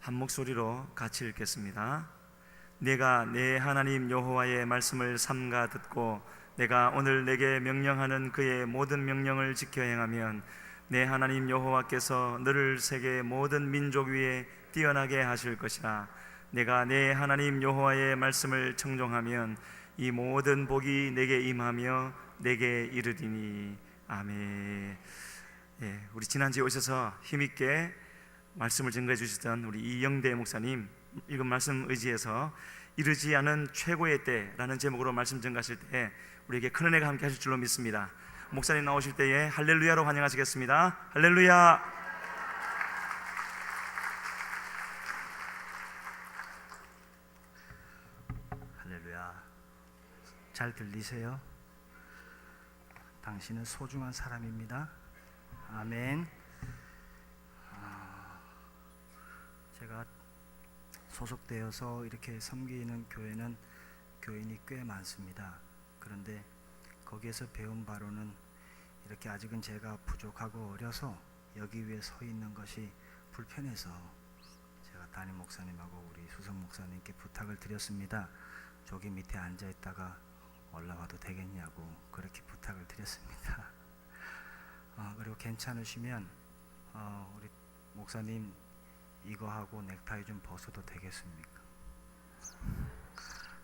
한 목소리로 같이 읽겠습니다. 내가 내 하나님 여호와의 말씀을 삼가 듣고 내가 오늘 내게 명령하는 그의 모든 명령을 지켜 행하면 내 하나님 여호와께서 너를 세계 모든 민족 위에 뛰어나게 하실 것이라. 내가 내 하나님 여호와의 말씀을 청종하면 이 모든 복이 내게 임하며 내게 이르리니. 아멘. 우리 지난주에 오셔서 힘있게 말씀을 증거해 주시던 우리 이영대 목사님 읽은 말씀 의지해서 이르지 않은 최고의 때라는 제목으로 말씀 증거하실 때 우리에게 큰 은혜가 함께 하실 줄로 믿습니다. 목사님 나오실 때에 할렐루야로 환영하시겠습니다. 할렐루야. 할렐루야. 잘 들리세요? 당신은 소중한 사람입니다. 아멘. 제가 소속되어서 이렇게 섬기는 교회는 교인이 꽤 많습니다. 그런데 거기에서 배운 바로는 이렇게 아직은 제가 부족하고 어려서 여기 위에 서 있는 것이 불편해서 제가 담임 목사님하고 우리 수석 목사님께 부탁을 드렸습니다. 저기 밑에 앉아 있다가 올라와도 되겠냐고 그렇게 부탁을 드렸습니다. 그리고 괜찮으시면 우리 목사님 이거 하고 넥타이 좀 벗어도 되겠습니까?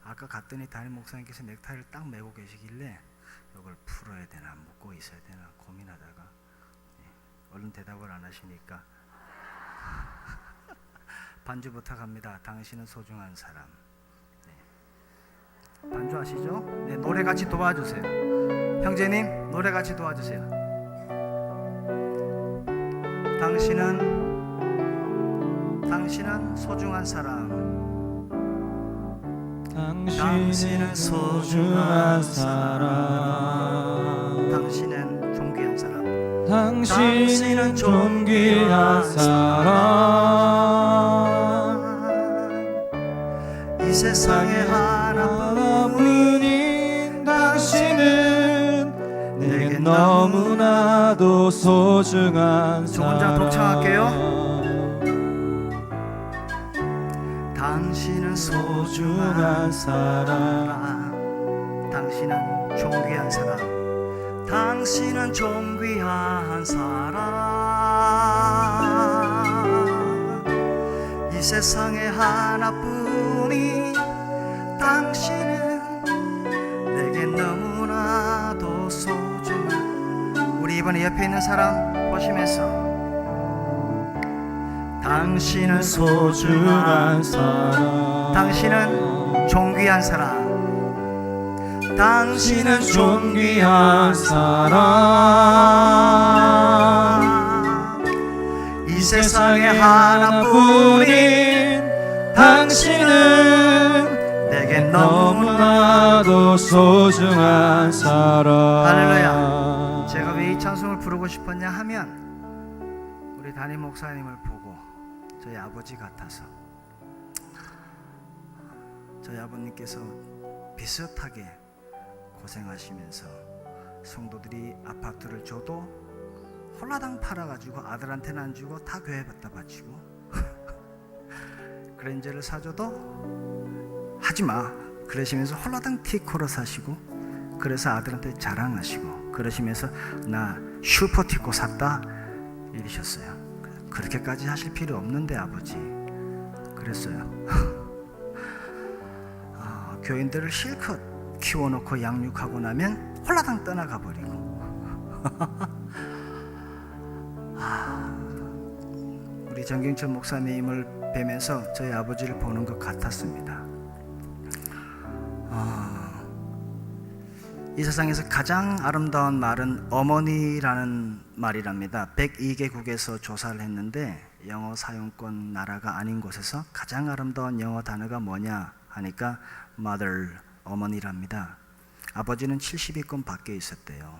아까 갔더니 담임 목사님께서 넥타이를 딱 메고 계시길래 이걸 풀어야 되나 묶고 있어야 되나 고민하다가 얼른 대답을 안 하시니까 반주 부탁합니다. 당신은 소중한 사람. 반주 아시죠? 네, 노래 같이 도와주세요. 형제님 노래 같이 도와주세요. 당신은 소중한 사람. 당신은 소중한 사람. 당신은 존귀한 사람. 당신은 존귀한 사람. 이 세상에 하나뿐인 당신은 내게 너무나도 소중한 사람. 저 혼자 독창할게요. 당신은 소중한 사람. 당신은 존귀한 사람. 당신은 존귀한 사람. 이 세상에 하나뿐인 당신은 내게 너무나도 소중한. 우리 이번에 옆에 있는 사람 보시면서 당신은 소중한 사람. 당신은 존귀한 사람. 당신은 존귀한 사람. 이 세상에 하나뿐인 당신은 내게 너무나도 소중한 사람. 할렐루야. 제가 왜 이 찬송을 부르고 싶었냐 하면 우리 담임 목사님을 보고 저희 아버지 같아서, 저희 아버님께서 비슷하게 고생하시면서 성도들이 아파트를 줘도 홀라당 팔아가지고 아들한테는 안 주고 다 교회 갖다 바치고 그랜저를 사줘도 하지마 그러시면서 홀라당 티코를 사시고, 그래서 아들한테 자랑하시고 그러시면서 나 슈퍼 티코 샀다 이러셨어요. 그렇게까지 하실 필요 없는데 아버지 그랬어요. 교인들을 실컷 키워놓고 양육하고 나면 홀라당 떠나가 버리고 우리 정경철 목사님을 뵈면서 저희 아버지를 보는 것 같았습니다. 이 세상에서 가장 아름다운 말은 어머니라는 말이랍니다. 102개국에서 조사를 했는데 영어 사용권 나라가 아닌 곳에서 가장 아름다운 영어 단어가 뭐냐 하니까 mother, 어머니랍니다. 아버지는 70위권 밖에 있었대요.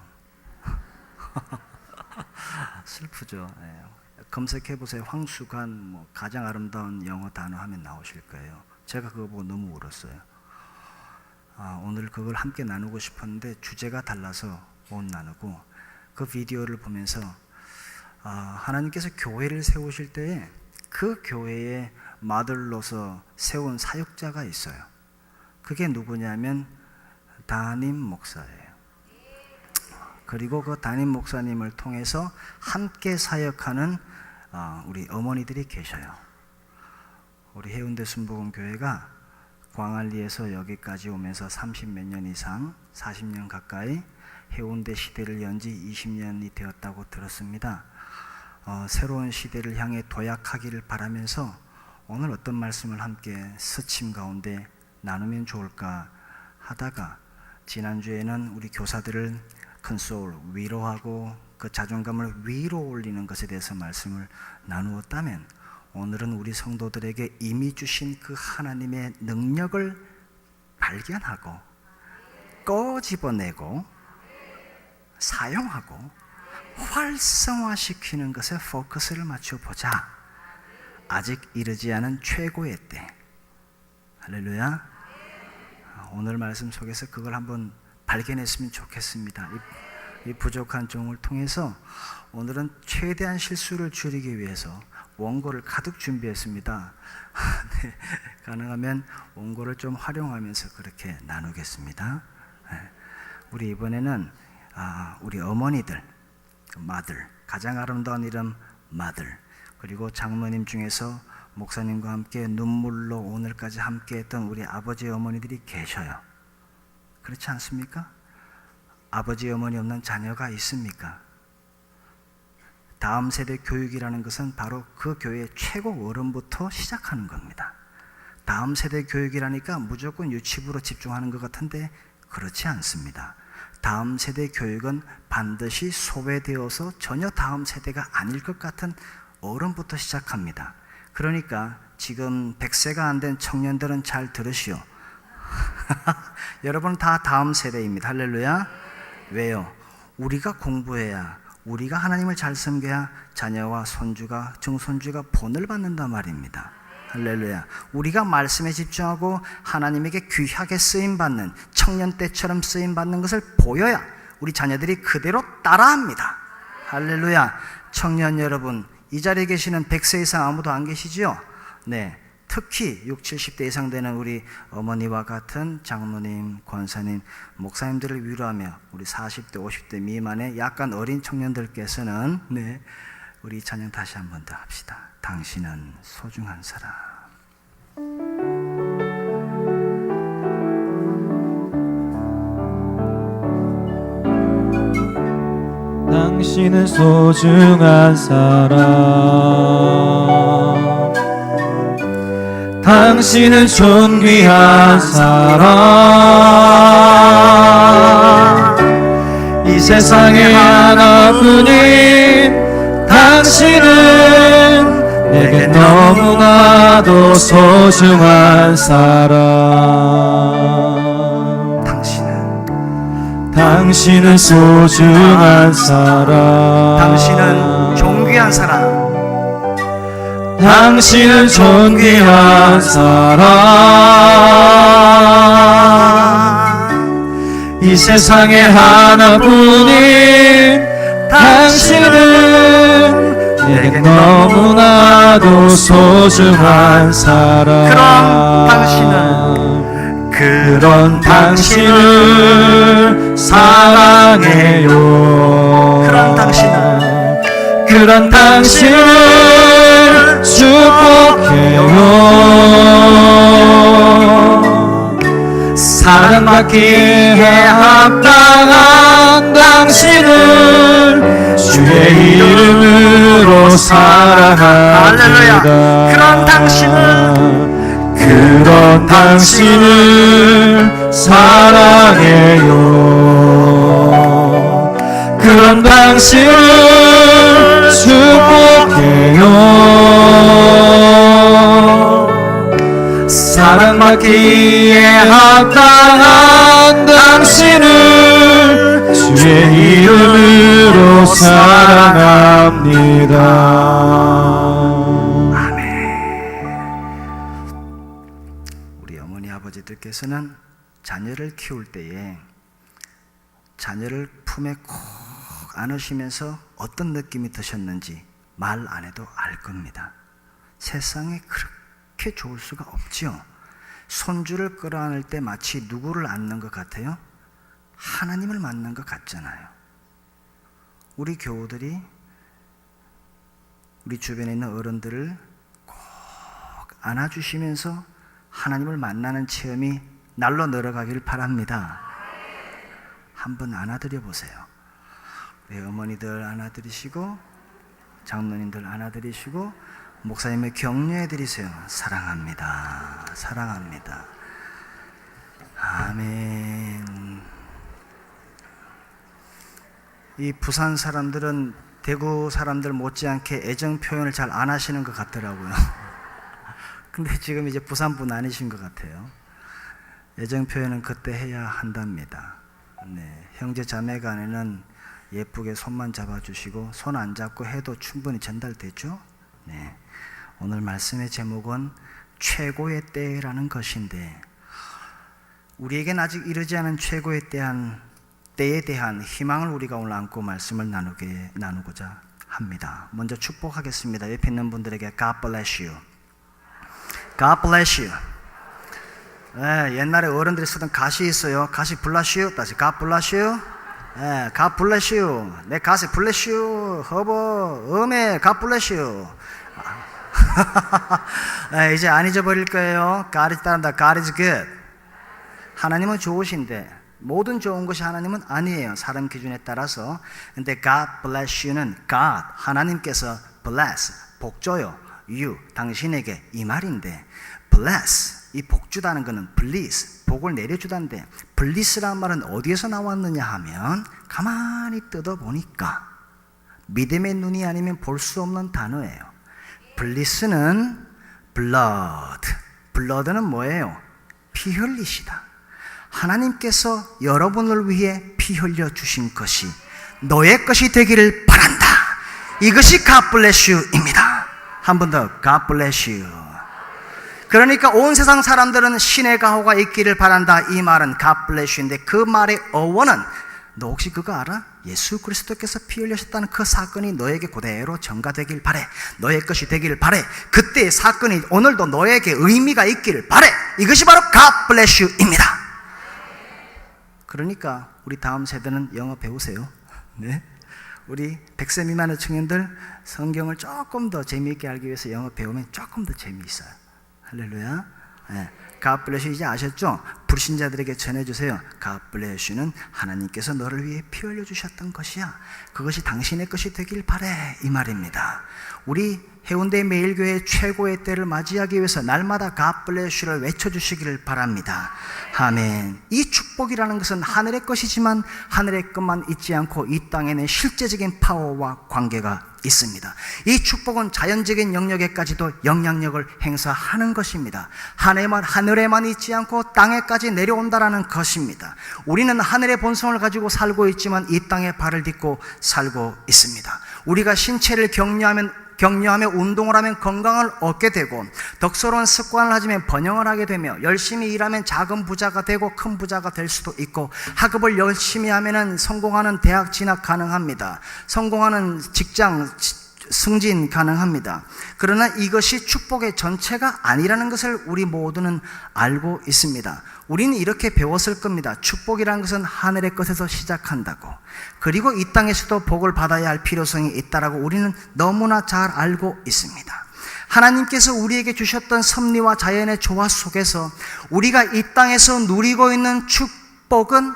슬프죠. 네. 검색해보세요. 황수관 가장 아름다운 영어 단어 하면 나오실 거예요. 제가 그거 보고 너무 울었어요. 오늘 그걸 함께 나누고 싶었는데 주제가 달라서 못 나누고, 그 비디오를 보면서 하나님께서 교회를 세우실 때에 그 교회의 마들로서 세운 사역자가 있어요. 그게 누구냐면 담임 목사예요. 그리고 그 담임 목사님을 통해서 함께 사역하는 우리 어머니들이 계셔요. 우리 해운대 순복음교회가 광안리에서 여기까지 오면서 30몇 년 이상, 40년 가까이 해운대 시대를 연 지 20년이 되었다고 들었습니다. 새로운 시대를 향해 도약하기를 바라면서 오늘 어떤 말씀을 함께 스침 가운데 나누면 좋을까 하다가, 지난주에는 우리 교사들을 큰 소울, 위로하고 그 자존감을 위로 올리는 것에 대해서 말씀을 나누었다면, 오늘은 우리 성도들에게 이미 주신 그 하나님의 능력을 발견하고 꺼집어내고 사용하고 활성화시키는 것에 포커스를 맞춰보자. 아직 이르지 않은 최고의 때. 할렐루야. 오늘 말씀 속에서 그걸 한번 발견했으면 좋겠습니다. 이 부족한 종을 통해서 오늘은 최대한 실수를 줄이기 위해서 원고를 가득 준비했습니다. 네, 가능하면 원고를 좀 활용하면서 그렇게 나누겠습니다. 우리 이번에는 우리 어머니들, 마들, 가장 아름다운 이름 마들, 그리고 장로님 중에서 목사님과 함께 눈물로 오늘까지 함께했던 우리 아버지 어머니들이 계셔요. 그렇지 않습니까? 아버지 어머니 없는 자녀가 있습니까? 다음 세대 교육이라는 것은 바로 그 교회의 최고 어른부터 시작하는 겁니다. 다음 세대 교육이라니까 무조건 유치부로 집중하는 것 같은데 그렇지 않습니다. 다음 세대 교육은 반드시 소외되어서 전혀 다음 세대가 아닐 것 같은 어른부터 시작합니다. 그러니까 지금 100세가 안 된 청년들은 잘 들으시오. 여러분 다 다음 세대입니다. 할렐루야. 왜요? 우리가 공부해야, 우리가 하나님을 잘 섬겨야 자녀와 손주가, 증손주가 본을 받는단 말입니다. 할렐루야. 우리가 말씀에 집중하고 하나님에게 귀하게 쓰임받는, 청년 때처럼 쓰임받는 것을 보여야 우리 자녀들이 그대로 따라합니다. 할렐루야. 청년 여러분, 이 자리에 계시는 100세 이상 아무도 안 계시지요? 네. 특히 60, 70대 이상 되는 우리 어머니와 같은 장로님, 권사님, 목사님들을 위로하며 우리 40대, 50대 미만의 약간 어린 청년들께서는 네, 우리 찬양 다시 한 번 더 합시다. 당신은 소중한 사람. 당신은 소중한 사람, 당신은 존귀한 사람, 이 세상에 하나뿐인 당신은 내게 너무나도 소중한 사람. 당신은 소중한 사람, 당신은 존귀한 사람, 당신은 존귀한 사람, 이 세상에 하나뿐인 당신은 내게 너무나도 소중한 사람. 그런 당신을 사랑해요. 그런 당신을 축복해요. 사랑받기에 합당한 당신을 주의 이름으로 사랑합니다. 그런 당신을 사랑해요. 그런 당신을 축복해요. 사랑받기에 합당한 당신을 주의 이름으로 사랑합니다. 아버지들께서는 자녀를 키울 때에 자녀를 품에 콕 안으시면서 어떤 느낌이 드셨는지 말 안 해도 알 겁니다. 세상에 이렇게 좋을 수가 없지요. 손주를 끌어안을 때 마치 누구를 안는 것 같아요? 하나님을 만난 것 같잖아요. 우리 교우들이 우리 주변에 있는 어른들을 꼭 안아주시면서 하나님을 만나는 체험이 날로 늘어가길 바랍니다. 한번 안아드려 보세요. 우리 어머니들 안아드리시고, 장로님들 안아드리시고, 목사님을 격려해 드리세요. 사랑합니다. 사랑합니다. 아멘. 이 부산 사람들은 대구 사람들 못지않게 애정 표현을 잘 안 하시는 것 같더라고요. 근데 지금 이제 부산 분 아니신 것 같아요. 애정 표현은 그때 해야 한답니다. 네, 형제 자매 간에는 예쁘게 손만 잡아주시고 손 안 잡고 해도 충분히 전달되죠. 네, 오늘 말씀의 제목은 최고의 때라는 것인데, 우리에겐 아직 이르지 않은 최고의 때에 대한 희망을 우리가 오늘 안고 말씀을 나누고자 합니다. 먼저 축복하겠습니다. 옆에 있는 분들에게 God bless you. God bless you. 네, 옛날에 어른들이 쓰던 가시 있어요. 가시 bless you. 다시 God bless you. 네, God bless you. 내 가시 bless you. 허버 음에 God bless you. 네, 이제 안 잊어버릴 거예요. God is 따른다. God is good. 하나님은 좋으신데 모든 좋은 것이 하나님은 아니에요. 사람 기준에 따라서. 근데 God bless you는 God, 하나님께서 bless, 복 줘요. you, 당신에게, 이 말인데, bless, 이 복 주다는 것은 bliss, 복을 내려주다인데, bliss라는 말은 어디에서 나왔느냐 하면 가만히 뜯어보니까 믿음의 눈이 아니면 볼 수 없는 단어예요. bliss는 blood, blood는 뭐예요? 피 흘리시다. 하나님께서 여러분을 위해 피 흘려 주신 것이 너의 것이 되기를 바란다. 이것이 God bless you입니다. 한 번 더 God bless you. 그러니까 온 세상 사람들은 신의 가호가 있기를 바란다. 이 말은 God bless you인데, 그 말의 어원은 너 혹시 그거 알아? 예수 그리스도께서 피 흘리셨다는 그 사건이 너에게 그대로 전가되길 바래. 너의 것이 되기를 바래. 그때의 사건이 오늘도 너에게 의미가 있기를 바래. 이것이 바로 God bless you입니다. 그러니까 우리 다음 세대는 영어 배우세요. 네? 우리 100세 미만의 청년들 성경을 조금 더 재미있게 알기 위해서 영어 배우면 조금 더 재미있어요. 할렐루야. 네. God bless you 이제 아셨죠? 불신자들에게 전해주세요. God bless you는 하나님께서 너를 위해 피 흘려주셨던 것이야. 그것이 당신의 것이 되길 바래. 이 말입니다. 우리 해운대 매일교회 최고의 때를 맞이하기 위해서 날마다 God bless you를 외쳐주시기를 바랍니다. 아멘. 이 축복이라는 것은 하늘의 것이지만 하늘의 것만 있지 않고 이 땅에는 실제적인 파워와 관계가 있습니다. 이 축복은 자연적인 영역에까지도 영향력을 행사하는 것입니다. 하늘에만 있지 않고 땅에까지 내려온다라는 것입니다. 우리는 하늘의 본성을 가지고 살고 있지만 이 땅에 발을 딛고 살고 있습니다. 우리가 신체를 격려하며 운동을 하면 건강을 얻게 되고, 덕스러운 습관을 가지면 번영을 하게 되며, 열심히 일하면 작은 부자가 되고 큰 부자가 될 수도 있고, 학업을 열심히 하면 성공하는 대학 진학 가능합니다. 성공하는 직장 승진 가능합니다. 그러나 이것이 축복의 전체가 아니라는 것을 우리 모두는 알고 있습니다. 우리는 이렇게 배웠을 겁니다. 축복이라는 것은 하늘의 것에서 시작한다고, 그리고 이 땅에서도 복을 받아야 할 필요성이 있다라고 우리는 너무나 잘 알고 있습니다. 하나님께서 우리에게 주셨던 섭리와 자연의 조화 속에서 우리가 이 땅에서 누리고 있는 축복은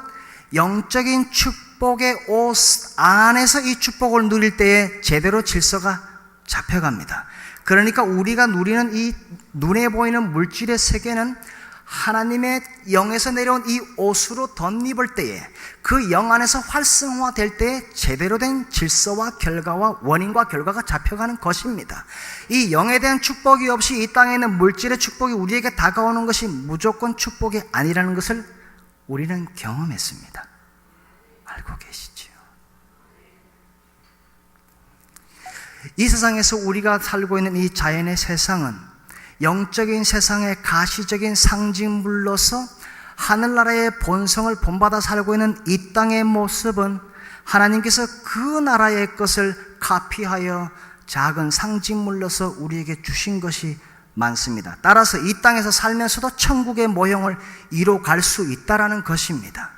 영적인 축복의 옷 안에서 이 축복을 누릴 때에 제대로 질서가 잡혀갑니다. 그러니까 우리가 누리는 이 눈에 보이는 물질의 세계는 하나님의 영에서 내려온 이 옷으로 덧입을 때에, 그 영 안에서 활성화될 때에 제대로 된 질서와 결과와 원인과 결과가 잡혀가는 것입니다. 이 영에 대한 축복이 없이 이 땅에 있는 물질의 축복이 우리에게 다가오는 것이 무조건 축복이 아니라는 것을 우리는 경험했습니다. 알고 계시지요? 이 세상에서 우리가 살고 있는 이 자연의 세상은 영적인 세상의 가시적인 상징물로서 하늘나라의 본성을 본받아 살고 있는 이 땅의 모습은 하나님께서 그 나라의 것을 카피하여 작은 상징물로서 우리에게 주신 것이 많습니다. 따라서 이 땅에서 살면서도 천국의 모형을 이뤄갈 수 있다라는 것입니다.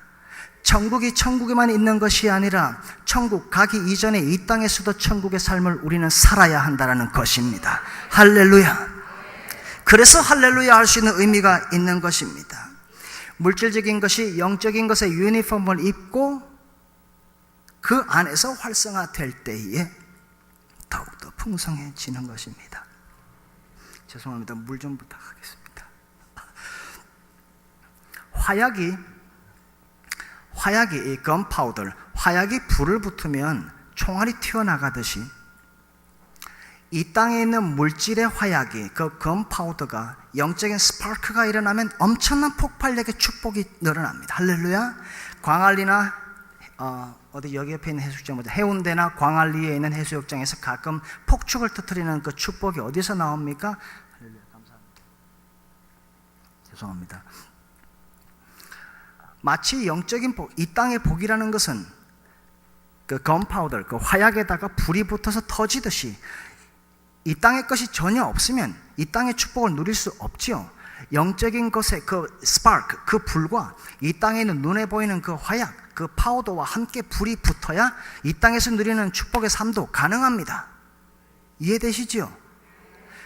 천국이 천국에만 있는 것이 아니라 천국 가기 이전에 이 땅에서도 천국의 삶을 우리는 살아야 한다는 것입니다. 할렐루야. 그래서 할렐루야 할 수 있는 의미가 있는 것입니다. 물질적인 것이 영적인 것의 유니폼을 입고 그 안에서 활성화될 때에 더욱더 풍성해지는 것입니다. 죄송합니다. 물 좀 부탁하겠습니다. 화약이 이 건파우더, 화약이 불을 붙으면 총알이 튀어나가듯이 이 땅에 있는 물질의 화약이, 그 건파우더가 영적인 스파크가 일어나면 엄청난 폭발력의 축복이 늘어납니다. 할렐루야. 광안리나 어디 여기 옆에 있는 해수욕장, 해운대나 광안리에 있는 해수욕장에서 가끔 폭죽을 터뜨리는 그 축복이 어디서 나옵니까? 할렐루야. 감사합니다. 죄송합니다. 마치 영적인 복, 이 땅의 복이라는 것은 그 건파우더, 그 화약에다가 불이 붙어서 터지듯이 이 땅의 것이 전혀 없으면 이 땅의 축복을 누릴 수 없지요. 영적인 것의 그 스파크, 그 불과 이 땅에 있는 눈에 보이는 그 화약, 그 파우더와 함께 불이 붙어야 이 땅에서 누리는 축복의 삶도 가능합니다. 이해되시지요?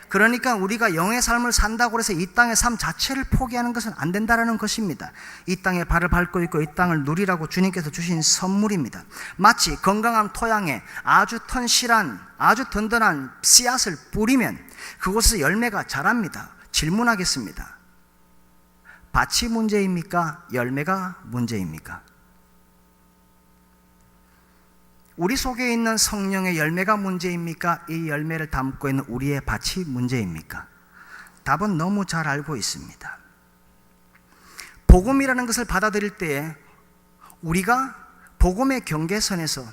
그러니까 우리가 영의 삶을 산다고 해서 이 땅의 삶 자체를 포기하는 것은 안 된다는 것입니다. 이 땅에 발을 밟고 있고 이 땅을 누리라고 주님께서 주신 선물입니다. 마치 건강한 토양에 아주 튼실한, 아주 든든한 씨앗을 뿌리면 그곳에서 열매가 자랍니다. 질문하겠습니다. 밭이 문제입니까? 열매가 문제입니까? 우리 속에 있는 성령의 열매가 문제입니까? 이 열매를 담고 있는 우리의 밭이 문제입니까? 답은 너무 잘 알고 있습니다. 복음이라는 것을 받아들일 때에 우리가 복음의 경계선에서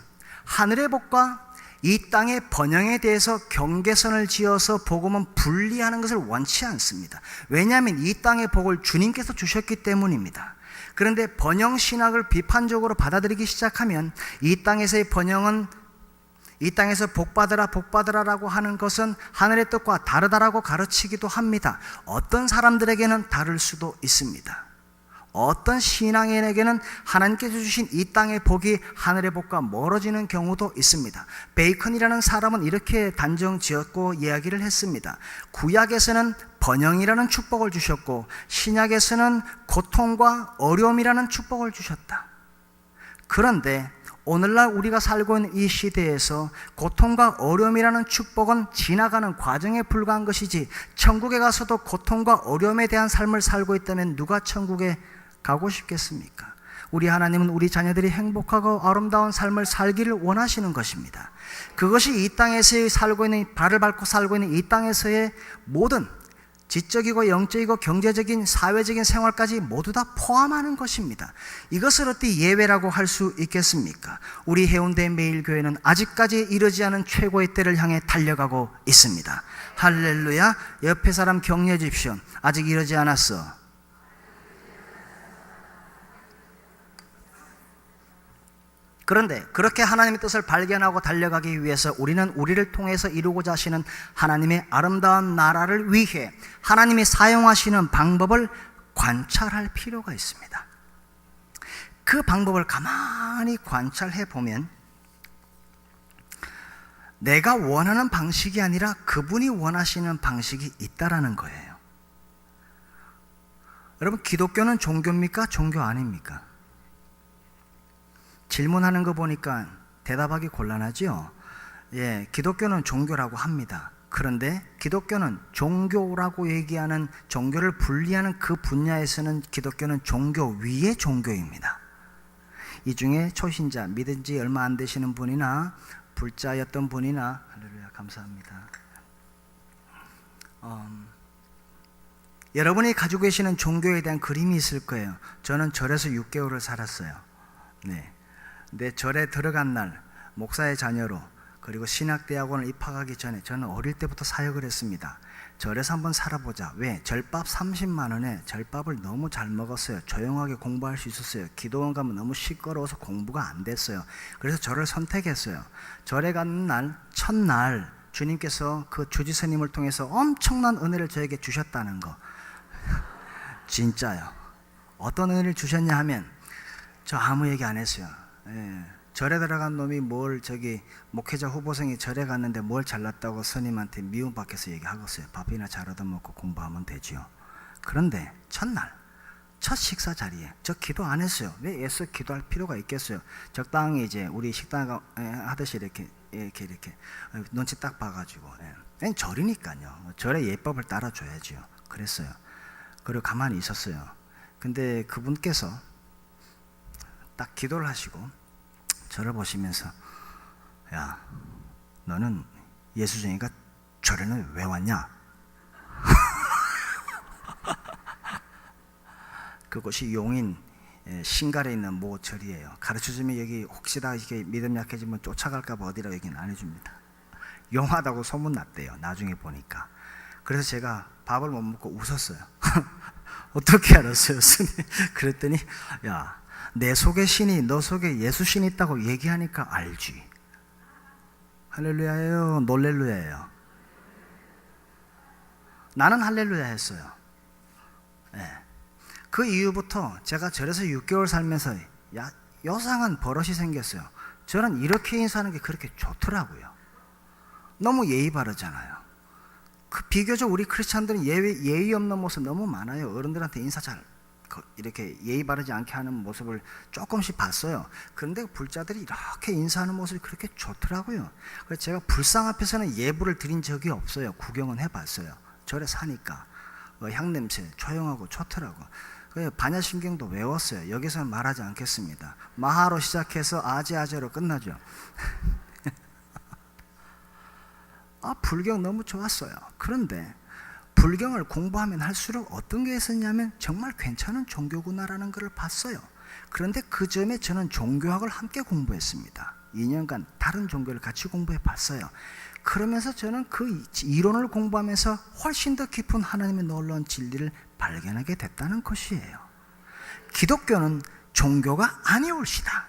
하늘의 복과 이 땅의 번영에 대해서 경계선을 지어서 복음은 분리하는 것을 원치 않습니다. 왜냐하면 이 땅의 복을 주님께서 주셨기 때문입니다. 그런데 번영신학을 비판적으로 받아들이기 시작하면 이 땅에서의 번영은, 이 땅에서 복받으라 복받으라라고 하는 것은 하늘의 뜻과 다르다라고 가르치기도 합니다. 어떤 사람들에게는 다를 수도 있습니다. 어떤 신앙인에게는 하나님께서 주신 이 땅의 복이 하늘의 복과 멀어지는 경우도 있습니다. 베이컨이라는 사람은 이렇게 단정 지었고 이야기를 했습니다. 구약에서는 번영이라는 축복을 주셨고 신약에서는 고통과 어려움이라는 축복을 주셨다. 그런데 오늘날 우리가 살고 있는 이 시대에서 고통과 어려움이라는 축복은 지나가는 과정에 불과한 것이지, 천국에 가서도 고통과 어려움에 대한 삶을 살고 있다면 누가 천국에 가고 싶겠습니까? 우리 하나님은 우리 자녀들이 행복하고 아름다운 삶을 살기를 원하시는 것입니다. 그것이 이 땅에서 살고 있는, 발을 밟고 살고 있는 이 땅에서의 모든 지적이고 영적이고 경제적인 사회적인 생활까지 모두 다 포함하는 것입니다. 이것을 어떻게 예외라고 할 수 있겠습니까? 우리 해운대 매일교회는 아직까지 이르지 않은 최고의 때를 향해 달려가고 있습니다. 할렐루야. 옆에 사람 격려해 주십시오. 아직 이르지 않았어. 그런데 그렇게 하나님의 뜻을 발견하고 달려가기 위해서 우리는 우리를 통해서 이루고자 하시는 하나님의 아름다운 나라를 위해 하나님이 사용하시는 방법을 관찰할 필요가 있습니다. 그 방법을 가만히 관찰해 보면 내가 원하는 방식이 아니라 그분이 원하시는 방식이 있다라는 거예요. 여러분, 기독교는 종교입니까? 종교 아닙니까? 질문하는 거 보니까 대답하기 곤란하죠? 예, 기독교는 종교라고 합니다. 그런데 기독교는 종교라고 얘기하는, 종교를 분리하는 그 분야에서는 기독교는 종교 위의 종교입니다. 이 중에 초신자, 믿은 지 얼마 안 되시는 분이나 불자였던 분이나, 할렐루야, 감사합니다. 여러분이 가지고 계시는 종교에 대한 그림이 있을 거예요. 저는 절에서 6개월을 살았어요. 네. 내 절에 들어간 날 목사의 자녀로, 그리고 신학대학원을 입학하기 전에 저는 어릴 때부터 사역을 했습니다. 절에서 한번 살아보자. 왜? 절밥 30만 원에 절밥을 너무 잘 먹었어요. 조용하게 공부할 수 있었어요. 기도원 가면 너무 시끄러워서 공부가 안 됐어요. 그래서 절을 선택했어요. 절에 가는 날, 첫날 주님께서 그 주지스님을 통해서 엄청난 은혜를 저에게 주셨다는 거. 진짜요. 어떤 은혜를 주셨냐 하면 저 아무 얘기 안 했어요. 절에 들어간 놈이 뭘 목회자 후보생이 절에 갔는데 뭘 잘났다고 스님한테 미움 밖에서 얘기하겠어요. 밥이나 잘 얻어먹고 공부하면 되지요. 그런데 첫날 첫 식사 자리에 저 기도 안 했어요. 왜 애써 기도할 필요가 있겠어요? 적당히 이제 우리 식당 하듯이 이렇게 눈치 딱 봐가지고 절이니까요. 절의 예법을 따라줘야지요. 그랬어요. 그리고 가만히 있었어요. 근데 그분께서 딱 기도를 하시고 저를 보시면서 야, 너는 예수쟁이가 절에는 왜 왔냐? 그곳이 용인 신갈에 있는 모 절이에요. 가르쳐주면 여기 혹시나 이게 믿음 약해지면 쫓아갈까봐 어디라 얘기는 안 해줍니다. 용하다고 소문났대요. 나중에 보니까. 그래서 제가 밥을 못 먹고 웃었어요. 어떻게 알았어요, 스님? 그랬더니 야, 내 속에 신이 너 속에 예수 신이 있다고 얘기하니까 알지. 할렐루야예요, 놀렐루야예요? 나는 할렐루야 했어요. 그 이후부터 제가 절에서 6개월 살면서 요상한 버릇이 생겼어요. 저는 이렇게 인사하는 게 그렇게 좋더라고요. 너무 예의 바르잖아요. 비교적 우리 크리스찬들은 예의 없는 모습 너무 많아요. 어른들한테 인사 잘 이렇게 예의 바르지 않게 하는 모습을 조금씩 봤어요. 그런데 불자들이 이렇게 인사하는 모습이 그렇게 좋더라고요. 그래서 제가 불상 앞에서는 예불을 드린 적이 없어요. 구경은 해봤어요. 절에 사니까 향냄새 조용하고 좋더라고. 반야심경도 외웠어요. 여기서는 말하지 않겠습니다. 마하로 시작해서 아제아제로 끝나죠. 불경 너무 좋았어요. 그런데 불경을 공부하면 할수록 어떤 게 있었냐면 정말 괜찮은 종교구나라는 것을 봤어요. 그런데 그 점에 저는 종교학을 함께 공부했습니다. 2년간 다른 종교를 같이 공부해 봤어요. 그러면서 저는 그 이론을 공부하면서 훨씬 더 깊은 하나님의 놀라운 진리를 발견하게 됐다는 것이에요. 기독교는 종교가 아니올시다.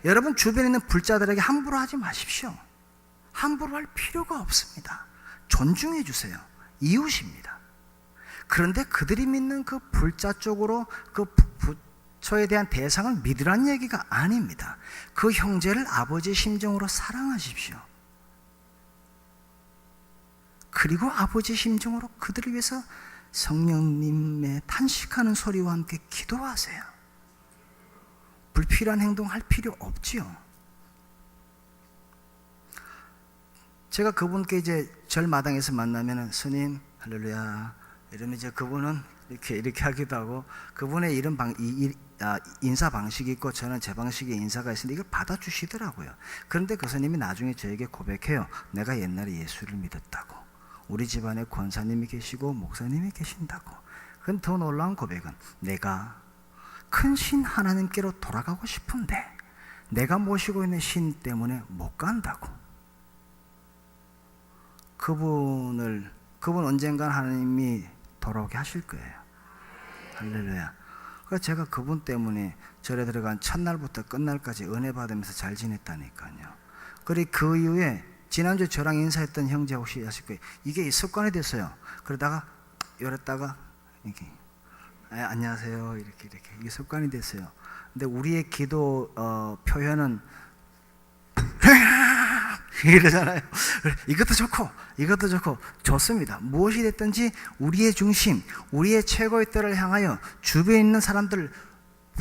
여러분 주변에 있는 불자들에게 함부로 하지 마십시오. 함부로 할 필요가 없습니다. 존중해 주세요. 이웃입니다. 그런데 그들이 믿는 그 불자 쪽으로 그 부처에 대한 대상을 믿으라는 얘기가 아닙니다. 그 형제를 아버지의 심정으로 사랑하십시오. 그리고 아버지의 심정으로 그들을 위해서 성령님의 탄식하는 소리와 함께 기도하세요. 불필요한 행동할 필요 없지요. 제가 그분께 이제 절 마당에서 만나면은 스님 할렐루야 이러면 이제 그분은 이렇게 하기도 하고 그분의 이런 인사 방식이 있고 저는 제 방식의 인사가 있으니 이걸 받아주시더라고요. 그런데 그 스님이 나중에 저에게 고백해요. 내가 옛날에 예수를 믿었다고. 우리 집안에 권사님이 계시고 목사님이 계신다고. 그건 더 놀라운 고백은 내가 큰 신 하나님께로 돌아가고 싶은데 내가 모시고 있는 신 때문에 못 간다고. 그분 언젠간 하나님이 돌아오게 하실 거예요. 할렐루야. 그래서 제가 그분 때문에 절에 들어간 첫날부터 끝날까지 은혜 받으면서 잘 지냈다니까요. 그리고 그 이후에 지난주에 저랑 인사했던 형제 혹시 아실 거예요. 이게 습관이 됐어요. 그러다가 이랬다가 이렇게 안녕하세요 이렇게 이게 습관이 됐어요. 근데 우리의 기도 표현은 이러잖아요. 이것도 좋고 좋습니다. 무엇이 됐든지 우리의 중심, 우리의 최고의 때를 향하여 주변에 있는 사람들을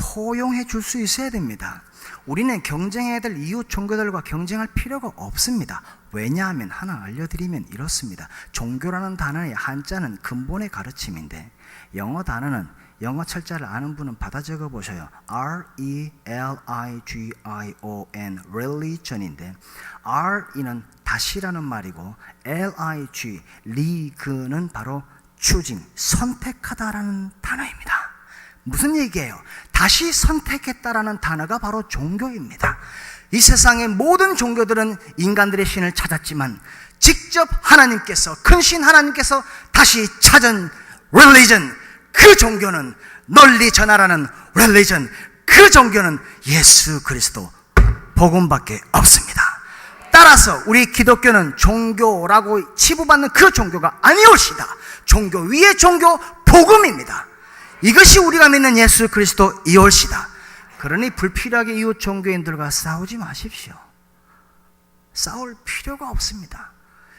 포용해 줄 수 있어야 됩니다. 우리는 경쟁해야 될 이웃 종교들과 경쟁할 필요가 없습니다. 왜냐하면 하나 알려드리면 이렇습니다. 종교라는 단어의 한자는 근본의 가르침인데 영어 단어는 영어 철자를 아는 분은 받아 적어 보셔요. R-E-L-I-G-I-O-N religion인데 R-이는 다시라는 말이고 L-I-G 리그는 바로 choosing 선택하다라는 단어입니다. 무슨 얘기예요? 다시 선택했다라는 단어가 바로 종교입니다. 이 세상의 모든 종교들은 인간들의 신을 찾았지만 직접 하나님께서 큰 신 하나님께서 다시 찾은 religion 그 종교는 널리 전하라는 religion 그 종교는 예수 그리스도 복음밖에 없습니다. 따라서 우리 기독교는 종교라고 치부받는 그 종교가 아니올시다. 종교 위의 종교, 복음입니다. 이것이 우리가 믿는 예수 그리스도 이올시다. 그러니 불필요하게 이웃 종교인들과 싸우지 마십시오. 싸울 필요가 없습니다.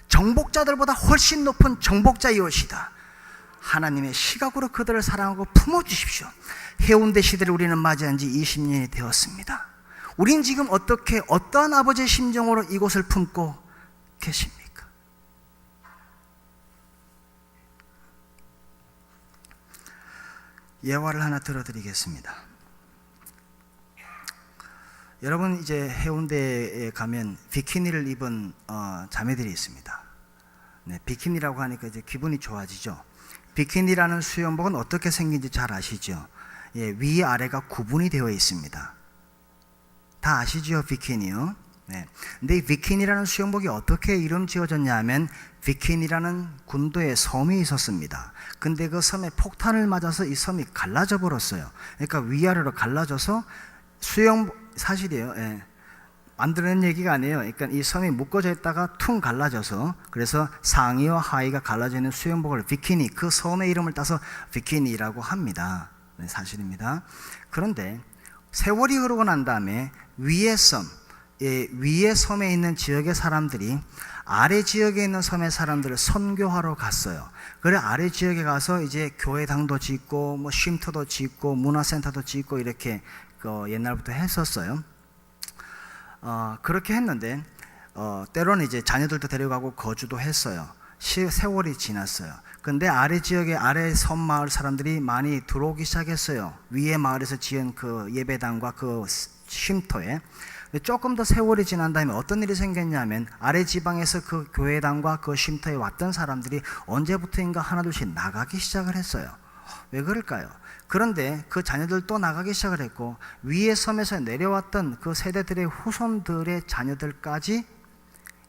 정복자들보다 훨씬 높은 정복자 이올시다. 하나님의 시각으로 그들을 사랑하고 품어주십시오. 해운대 시대를 우리는 맞이한 지 20년이 되었습니다. 우린 지금 어떠한 아버지의 심정으로 이곳을 품고 계십니까? 예화를 하나 들어드리겠습니다. 여러분, 이제 해운대에 가면 비키니를 입은 자매들이 있습니다. 네, 비키니라고 하니까 이제 기분이 좋아지죠. 비키니라는 수영복은 어떻게 생긴지 잘 아시죠? 예, 위아래가 구분이 되어 있습니다. 다 아시죠? 비키니요. 네. 근데 이 비키니라는 수영복이 어떻게 이름 지어졌냐 하면 비키니라는 군도에 섬이 있었습니다. 근데 그 섬에 폭탄을 맞아서 이 섬이 갈라져 버렸어요. 그러니까 위아래로 갈라져서 사실이에요. 예. 만드는 얘기가 아니에요. 그러니까 이 섬이 묶어져 있다가 퉁 갈라져서, 그래서 상의와 하의가 갈라져 있는 수영복을 비키니, 그 섬의 이름을 따서 비키니라고 합니다. 네, 사실입니다. 그런데 세월이 흐르고 난 다음에 위의 섬에 있는 지역의 사람들이 아래 지역에 있는 섬의 사람들을 선교하러 갔어요. 그래 아래 지역에 가서 이제 교회당도 짓고 뭐 쉼터도 짓고 문화센터도 짓고 이렇게 옛날부터 했었어요. 그렇게 했는데 때로는 이제 자녀들도 데려가고 거주도 했어요. 세월이 지났어요. 근데 아래 지역에 아래 섬 마을 사람들이 많이 들어오기 시작했어요. 위에 마을에서 지은 그 예배당과 그 쉼터에. 근데 조금 더 세월이 지난 다음에 어떤 일이 생겼냐면 아래 지방에서 그 교회당과 그 쉼터에 왔던 사람들이 언제부터인가 하나둘씩 나가기 시작을 했어요. 왜 그럴까요? 그런데 그 자녀들 또 나가기 시작을 했고 위의 섬에서 내려왔던 그 세대들의 후손들의 자녀들까지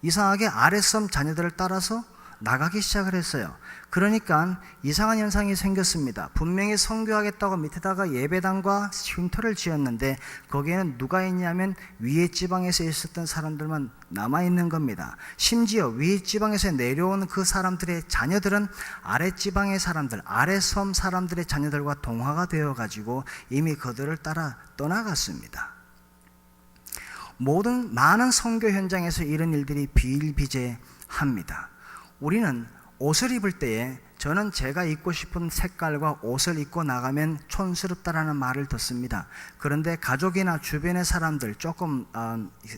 이상하게 아랫섬 자녀들을 따라서 나가기 시작을 했어요. 그러니까 이상한 현상이 생겼습니다. 분명히 선교하겠다고 밑에다가 예배당과 쉼터를 지었는데 거기에는 누가 있냐면 위에 지방에서 있었던 사람들만 남아있는 겁니다. 심지어 위에 지방에서 내려온 그 사람들의 자녀들은 아래 지방의 사람들, 아래 섬 사람들의 자녀들과 동화가 되어가지고 이미 그들을 따라 떠나갔습니다. 많은 선교 현장에서 이런 일들이 비일비재합니다. 우리는 옷을 입을 때에 저는 제가 입고 싶은 색깔과 옷을 입고 나가면 촌스럽다라는 말을 듣습니다. 그런데 가족이나 주변의 사람들, 조금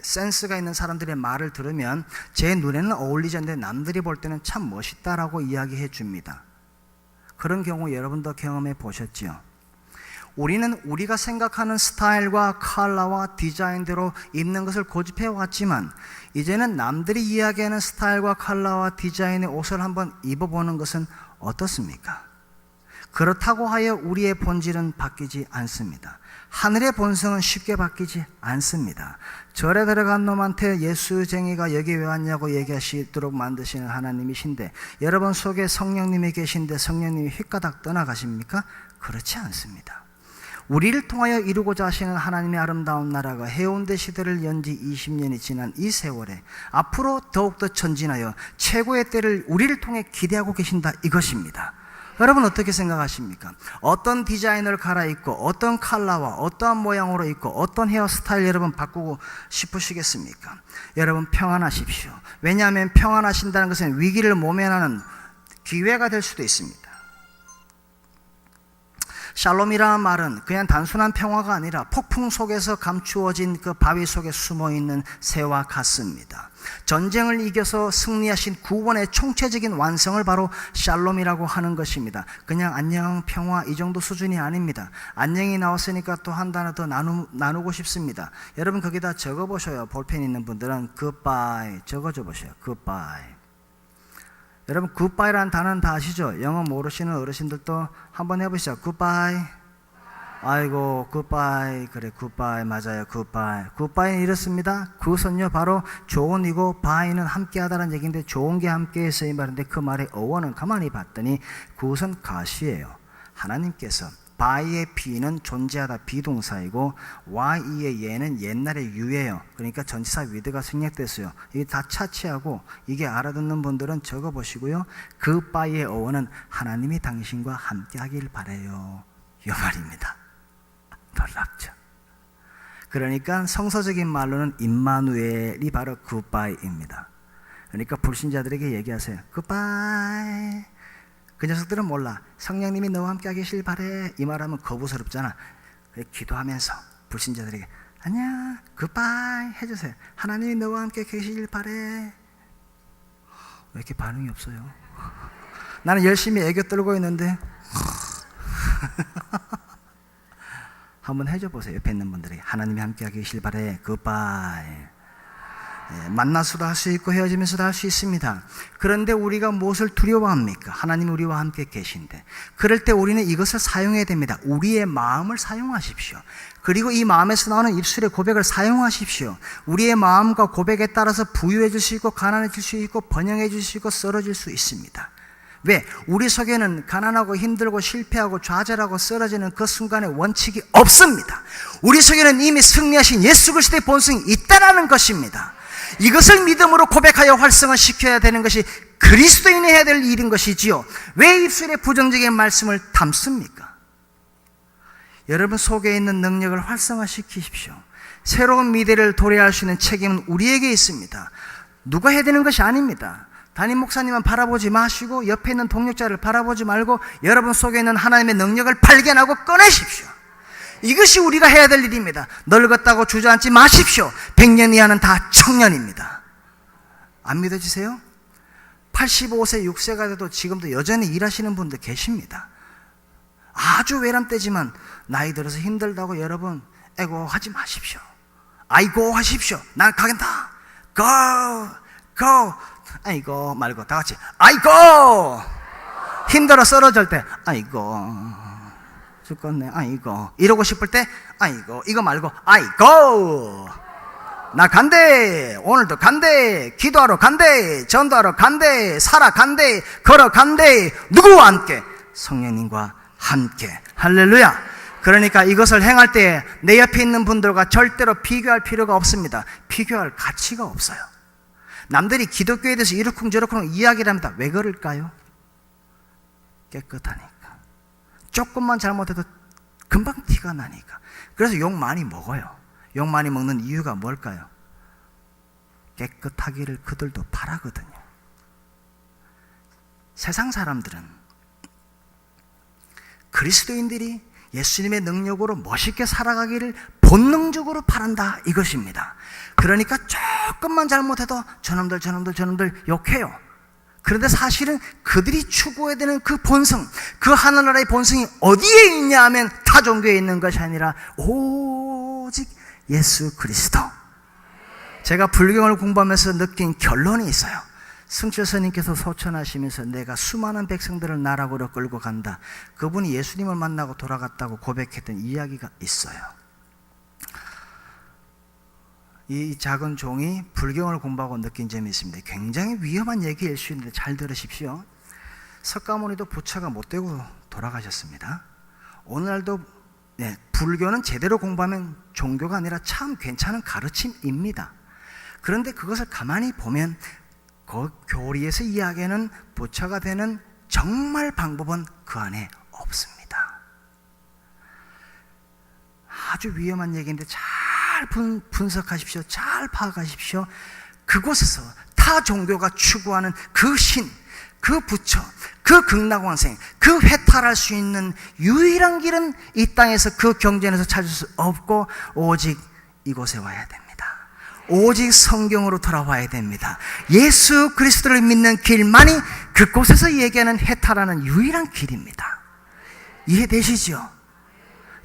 센스가 있는 사람들의 말을 들으면 제 눈에는 어울리지 않는데 남들이 볼 때는 참 멋있다라고 이야기해 줍니다. 그런 경우 여러분도 경험해 보셨지요? 우리는 우리가 생각하는 스타일과 컬러와 디자인대로 입는 것을 고집해 왔지만 이제는 남들이 이야기하는 스타일과 컬러와 디자인의 옷을 한번 입어보는 것은 어떻습니까? 그렇다고 하여 우리의 본질은 바뀌지 않습니다. 하늘의 본성은 쉽게 바뀌지 않습니다. 절에 들어간 놈한테 예수쟁이가 여기 왜 왔냐고 얘기하시도록 만드시는 하나님이신데 여러분 속에 성령님이 계신데 성령님이 휘가닥 떠나가십니까? 그렇지 않습니다. 우리를 통하여 이루고자 하시는 하나님의 아름다운 나라가 해운대 시대를 연 지 20년이 지난 이 세월에 앞으로 더욱더 전진하여 최고의 때를 우리를 통해 기대하고 계신다, 이것입니다. 여러분 어떻게 생각하십니까? 어떤 디자인을 갈아입고 어떤 컬러와 어떠한 모양으로 입고 어떤 헤어스타일 여러분 바꾸고 싶으시겠습니까? 여러분 평안하십시오. 왜냐하면 평안하신다는 것은 위기를 모면하는 기회가 될 수도 있습니다. 샬롬이라는 말은 그냥 단순한 평화가 아니라 폭풍 속에서 감추어진 그 바위 속에 숨어있는 새와 같습니다. 전쟁을 이겨서 승리하신 구원의 총체적인 완성을 바로 샬롬이라고 하는 것입니다. 그냥 안녕, 평화 이 정도 수준이 아닙니다. 안녕이 나왔으니까 또 한 단어 더 나누고 싶습니다. 여러분 거기다 적어보셔요. 볼펜 있는 분들은 goodbye 적어줘 보세요. goodbye. 여러분 굿바이라는 단어는 다 아시죠? 영어 모르시는 어르신들도 한번 해보시죠. 굿바이. 아이고 굿바이. 그래 굿바이 맞아요. 굿바이. 굿바이는 이렇습니다. 굿은요 바로 좋은이고 바이는 함께하다는 얘기인데 좋은 게 함께해서 이 말인데 그 말의 어원은 가만히 봤더니 굿은 가시예요. 하나님께서 by의 be는 존재하다 비동사이고 y의 예는 옛날의 유예요. 그러니까 전치사 with가 생략됐어요. 이게 다 차치하고, 이게 알아듣는 분들은 적어보시고요. 그 by의 어원은 하나님이 당신과 함께 하길 바라요, 이 말입니다. 놀랍죠? 그러니까 성서적인 말로는 임마누엘이 바로 굿바이입니다. 그러니까 불신자들에게 얘기하세요. 굿바이. 그 녀석들은 몰라. 성령님이 너와 함께 계실 바래, 이 말하면 거부스럽잖아. 그래, 기도하면서 불신자들에게 안녕 굿바이 해주세요. 하나님이 너와 함께 계실 바래. 왜 이렇게 반응이 없어요? 나는 열심히 애교 떨고 있는데 한번 해줘 보세요. 옆에 있는 분들에게 하나님이 함께 계실 바래 굿바이. 만나서도 할 수 있고 헤어지면서도 할 수 있습니다. 그런데 우리가 무엇을 두려워합니까? 하나님이 우리와 함께 계신데, 그럴 때 우리는 이것을 사용해야 됩니다. 우리의 마음을 사용하십시오. 그리고 이 마음에서 나오는 입술의 고백을 사용하십시오. 우리의 마음과 고백에 따라서 부유해질 수 있고 가난해질 수 있고 번영해질 수 있고 쓰러질 수 있습니다. 왜? 우리 속에는 가난하고 힘들고 실패하고 좌절하고 쓰러지는 그 순간에 원칙이 없습니다. 우리 속에는 이미 승리하신 예수 그리스도의 본성이 있다라는 것입니다. 이것을 믿음으로 고백하여 활성화시켜야 되는 것이 그리스도인이 해야 될 일인 것이지요. 왜 입술에 부정적인 말씀을 담습니까? 여러분 속에 있는 능력을 활성화시키십시오. 새로운 미래를 도래할 수 있는 책임은 우리에게 있습니다. 누가 해야 되는 것이 아닙니다. 담임 목사님만 바라보지 마시고 옆에 있는 동력자를 바라보지 말고 여러분 속에 있는 하나님의 능력을 발견하고 꺼내십시오. 이것이 우리가 해야 될 일입니다. 늙었다고 주저앉지 마십시오. 100년 이하는 다 청년입니다. 안 믿어지세요? 85세, 6세가 돼도 지금도 여전히 일하시는 분들 계십니다. 아주 외람 때지만 나이 들어서 힘들다고 여러분 에고 하지 마십시오. 아이고 하십시오. 난 가겠다. go. 아이고 말고 다 같이 아이고. 힘들어 쓰러질 때 아이고 죽겠네 아이고. 이러고 싶을 때 아이고. 이거 말고 아이고. 나 간대. 오늘도 간대. 기도하러 간대. 전도하러 간대. 살아간대. 걸어간대. 누구와 함께? 성령님과 함께. 할렐루야. 그러니까 이것을 행할 때 내 옆에 있는 분들과 절대로 비교할 필요가 없습니다. 비교할 가치가 없어요. 남들이 기독교에 대해서 이러쿵저러쿵 이야기를 합니다. 왜 그럴까요? 깨끗하니까. 조금만 잘못해도 금방 티가 나니까. 그래서 욕 많이 먹어요. 욕 많이 먹는 이유가 뭘까요? 깨끗하기를 그들도 바라거든요. 세상 사람들은 그리스도인들이 예수님의 능력으로 멋있게 살아가기를 본능적으로 바란다 이것입니다. 그러니까 조금만 잘못해도 저놈들 욕해요. 그런데 사실은 그들이 추구해야 되는 그 본성, 그 하늘나라의 본성이 어디에 있냐 하면 타 종교에 있는 것이 아니라 오직 예수 그리스도. 제가 불경을 공부하면서 느낀 결론이 있어요. 승철 스님께서 소천하시면서 내가 수많은 백성들을 나락으로 끌고 간다. 그분이 예수님을 만나고 돌아갔다고 고백했던 이야기가 있어요. 이 작은 종이 불경을 공부하고 느낀 점이 있습니다. 굉장히 위험한 얘기일 수 있는데 잘 들으십시오. 석가모니도 부처가 못되고 돌아가셨습니다. 오늘날도 불교는 제대로 공부하면 종교가 아니라 참 괜찮은 가르침입니다. 그런데 그것을 가만히 보면 그 교리에서 이야기하는 부처가 되는 정말 방법은 그 안에 없습니다. 아주 위험한 얘기인데 잘 분석하십시오. 잘 파악하십시오. 그곳에서 타 종교가 추구하는 그 신, 그 부처, 그 극락왕생, 그 회탈할 수 있는 유일한 길은 이 땅에서 그 경전에서 찾을 수 없고 오직 이곳에 와야 됩니다. 오직 성경으로 돌아와야 됩니다. 예수 그리스도를 믿는 길만이 그곳에서 얘기하는 해탈하는 유일한 길입니다. 이해되시죠?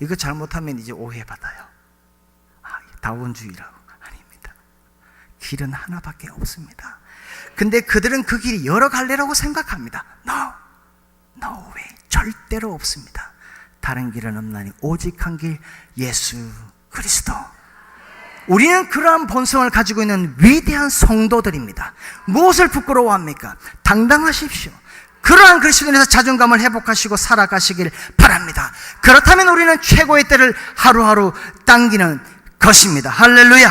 이거 잘못하면 이제 오해받아요. 다원주의라고. 아닙니다. 길은 하나밖에 없습니다. 근데 그들은 그 길이 여러 갈래라고 생각합니다. No way. 절대로 없습니다. 다른 길은 없나니 오직 한 길 예수 그리스도. 우리는 그러한 본성을 가지고 있는 위대한 성도들입니다. 무엇을 부끄러워합니까? 당당하십시오. 그러한 그리스도인에서 자존감을 회복하시고 살아가시길 바랍니다. 그렇다면 우리는 최고의 때를 하루하루 당기는 것입니다. 할렐루야.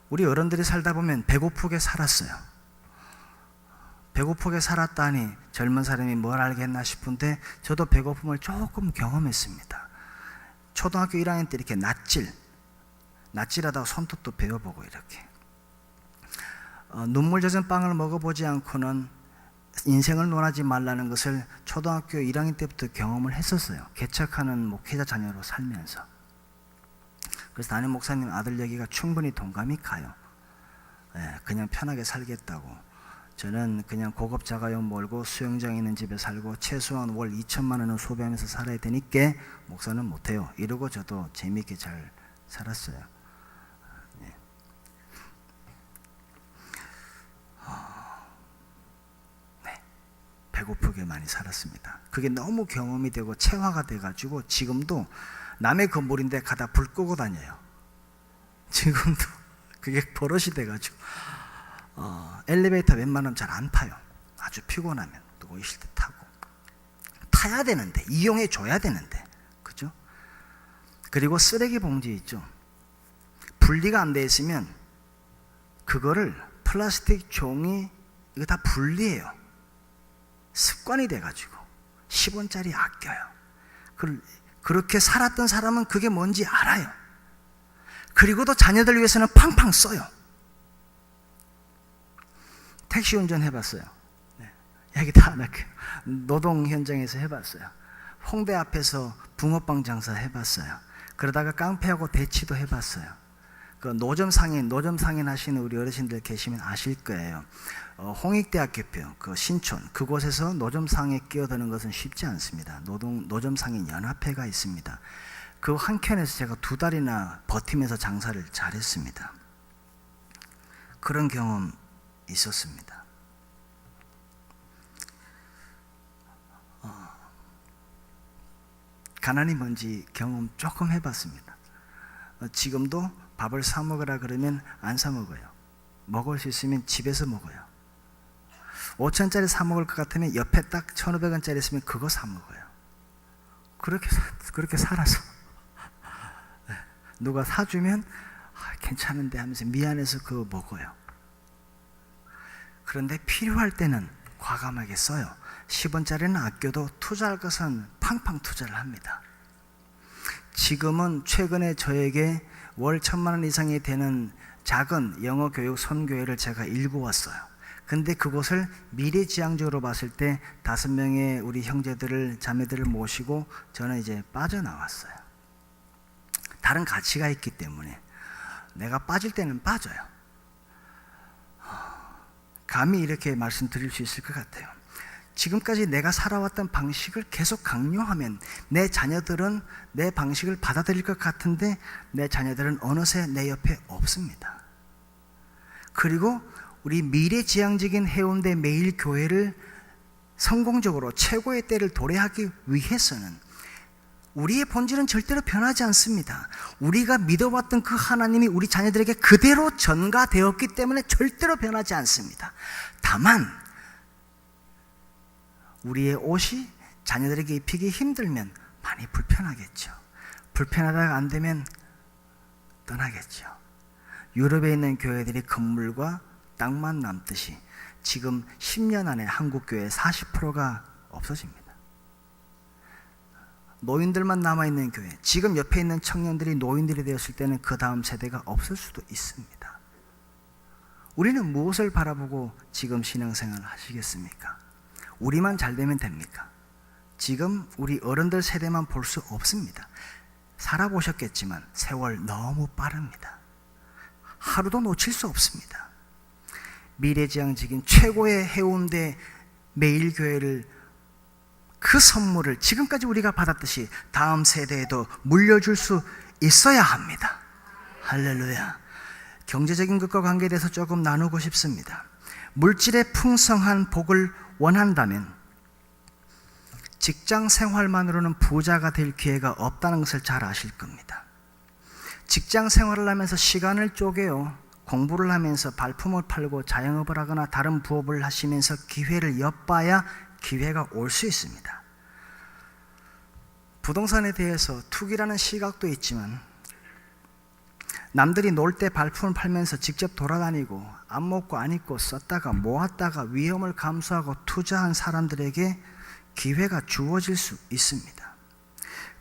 우리 어른들이 살다 보면 배고프게 살았어요. 배고프게 살았다니 젊은 사람이 뭘 알겠나 싶은데 저도 배고픔을 조금 경험했습니다. 초등학교 1학년 때 이렇게 낫질하다가 손톱도 베어보고 이렇게 눈물 젖은 빵을 먹어보지 않고는 인생을 논하지 말라는 것을 초등학교 1학년 때부터 경험을 했었어요. 개척하는 목회자 자녀로 살면서. 그래서 담임 목사님 아들 얘기가 충분히 동감이 가요. 그냥 편하게 살겠다고. 저는 그냥 고급 자가용 몰고 수영장 있는 집에 살고 최소한 월 2천만 원은 소비하면서 살아야 되니까 목사는 못해요. 이러고 저도 재미있게 잘 살았어요. 배고프게 많이 살았습니다. 그게 너무 경험이 되고 체화가 돼가지고 지금도 남의 건물인데 가다 불 끄고 다녀요. 지금도 그게 버릇이 돼가지고 엘리베이터 웬만하면 잘 안 타요. 아주 피곤하면 누구 있을 때 타고 타야 되는데 이용해 줘야 되는데 그죠? 그리고 쓰레기 봉지 있죠. 분리가 안 돼 있으면 그거를 플라스틱 종이 이거 다 분리해요. 습관이 돼가지고 10원짜리 아껴요. 그렇게 살았던 사람은 그게 뭔지 알아요. 그리고도 자녀들 위해서는 팡팡 써요. 택시 운전 해봤어요. 얘기 다 안 할게요. 노동 현장에서 해봤어요. 홍대 앞에서 붕어빵 장사 해봤어요. 그러다가 깡패하고 대치도 해봤어요. 그 노점 상인 하시는 우리 어르신들 계시면 아실 거예요. 홍익대학교표 그 신촌 그곳에서 노점상에 끼어드는 것은 쉽지 않습니다. 노점상인 연합회가 있습니다. 그 한켠에서 제가 2달이나 버티면서 장사를 잘했습니다. 그런 경험 있었습니다. 가난이 뭔지 경험 조금 해봤습니다. 지금도 밥을 사 먹으라 그러면 안 사 먹어요. 먹을 수 있으면 집에서 먹어요. 5천원짜리 사 먹을 것 같으면 옆에 딱 1,500원짜리 있으면 그거 사 먹어요. 그렇게 살아서 누가 사주면 괜찮은데 하면서 미안해서 그거 먹어요. 그런데 필요할 때는 과감하게 써요. 10원짜리는 아껴도 투자할 것은 팡팡 투자를 합니다. 지금은 최근에 저에게 월 1,000만 원 이상이 되는 작은 영어 교육 선교회를 제가 읽어왔어요. 근데 그곳을 미래지향적으로 봤을 때 5명의 우리 형제들을 자매들을 모시고 저는 이제 빠져나왔어요. 다른 가치가 있기 때문에 내가 빠질 때는 빠져요. 감히 이렇게 말씀드릴 수 있을 것 같아요. 지금까지 내가 살아왔던 방식을 계속 강요하면 내 자녀들은 내 방식을 받아들일 것 같은데 내 자녀들은 어느새 내 옆에 없습니다. 그리고 우리 미래지향적인 해운대 매일교회를 성공적으로 최고의 때를 도래하기 위해서는 우리의 본질은 절대로 변하지 않습니다. 우리가 믿어왔던 그 하나님이 우리 자녀들에게 그대로 전가되었기 때문에 절대로 변하지 않습니다. 다만 우리의 옷이 자녀들에게 입히기 힘들면 많이 불편하겠죠. 불편하다가 안 되면 떠나겠죠. 유럽에 있는 교회들이 건물과 땅만 남듯이 지금 10년 안에 한국 교회 40%가 없어집니다. 노인들만 남아있는 교회, 지금 옆에 있는 청년들이 노인들이 되었을 때는 그 다음 세대가 없을 수도 있습니다. 우리는 무엇을 바라보고 지금 신앙생활을 하시겠습니까? 우리만 잘 되면 됩니까? 지금 우리 어른들 세대만 볼 수 없습니다. 살아보셨겠지만 세월 너무 빠릅니다. 하루도 놓칠 수 없습니다. 미래지향적인 최고의 해운대 매일교회를 그 선물을 지금까지 우리가 받았듯이 다음 세대에도 물려줄 수 있어야 합니다. 할렐루야. 경제적인 것과 관계돼서 조금 나누고 싶습니다. 물질의 풍성한 복을 원한다면 직장 생활만으로는 부자가 될 기회가 없다는 것을 잘 아실 겁니다. 직장 생활을 하면서 시간을 쪼개요. 공부를 하면서 발품을 팔고 자영업을 하거나 다른 부업을 하시면서 기회를 엿봐야 기회가 올 수 있습니다. 부동산에 대해서 투기라는 시각도 있지만 남들이 놀 때 발품을 팔면서 직접 돌아다니고 안 먹고 안 입고 썼다가 모았다가 위험을 감수하고 투자한 사람들에게 기회가 주어질 수 있습니다.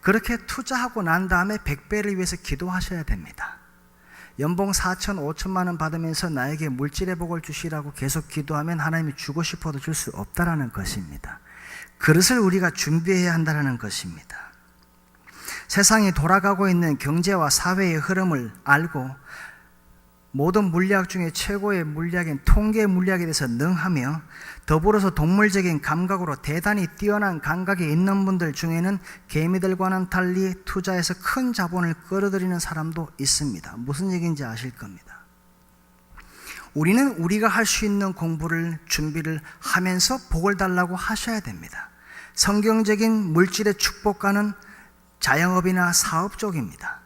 그렇게 투자하고 난 다음에 100배를 위해서 기도하셔야 됩니다. 연봉 4천, 5천만 원 받으면서 나에게 물질의 복을 주시라고 계속 기도하면 하나님이 주고 싶어도 줄 수 없다라는 것입니다. 그릇을 우리가 준비해야 한다는 것입니다. 세상이 돌아가고 있는 경제와 사회의 흐름을 알고 모든 물리학 중에 최고의 물리학인 통계 물리학에 대해서 능하며 더불어서 동물적인 감각으로 대단히 뛰어난 감각이 있는 분들 중에는 개미들과는 달리 투자해서 큰 자본을 끌어들이는 사람도 있습니다. 무슨 얘기인지 아실 겁니다. 우리는 우리가 할 수 있는 공부를 준비를 하면서 복을 달라고 하셔야 됩니다. 성경적인 물질의 축복과는 자영업이나 사업 쪽입니다.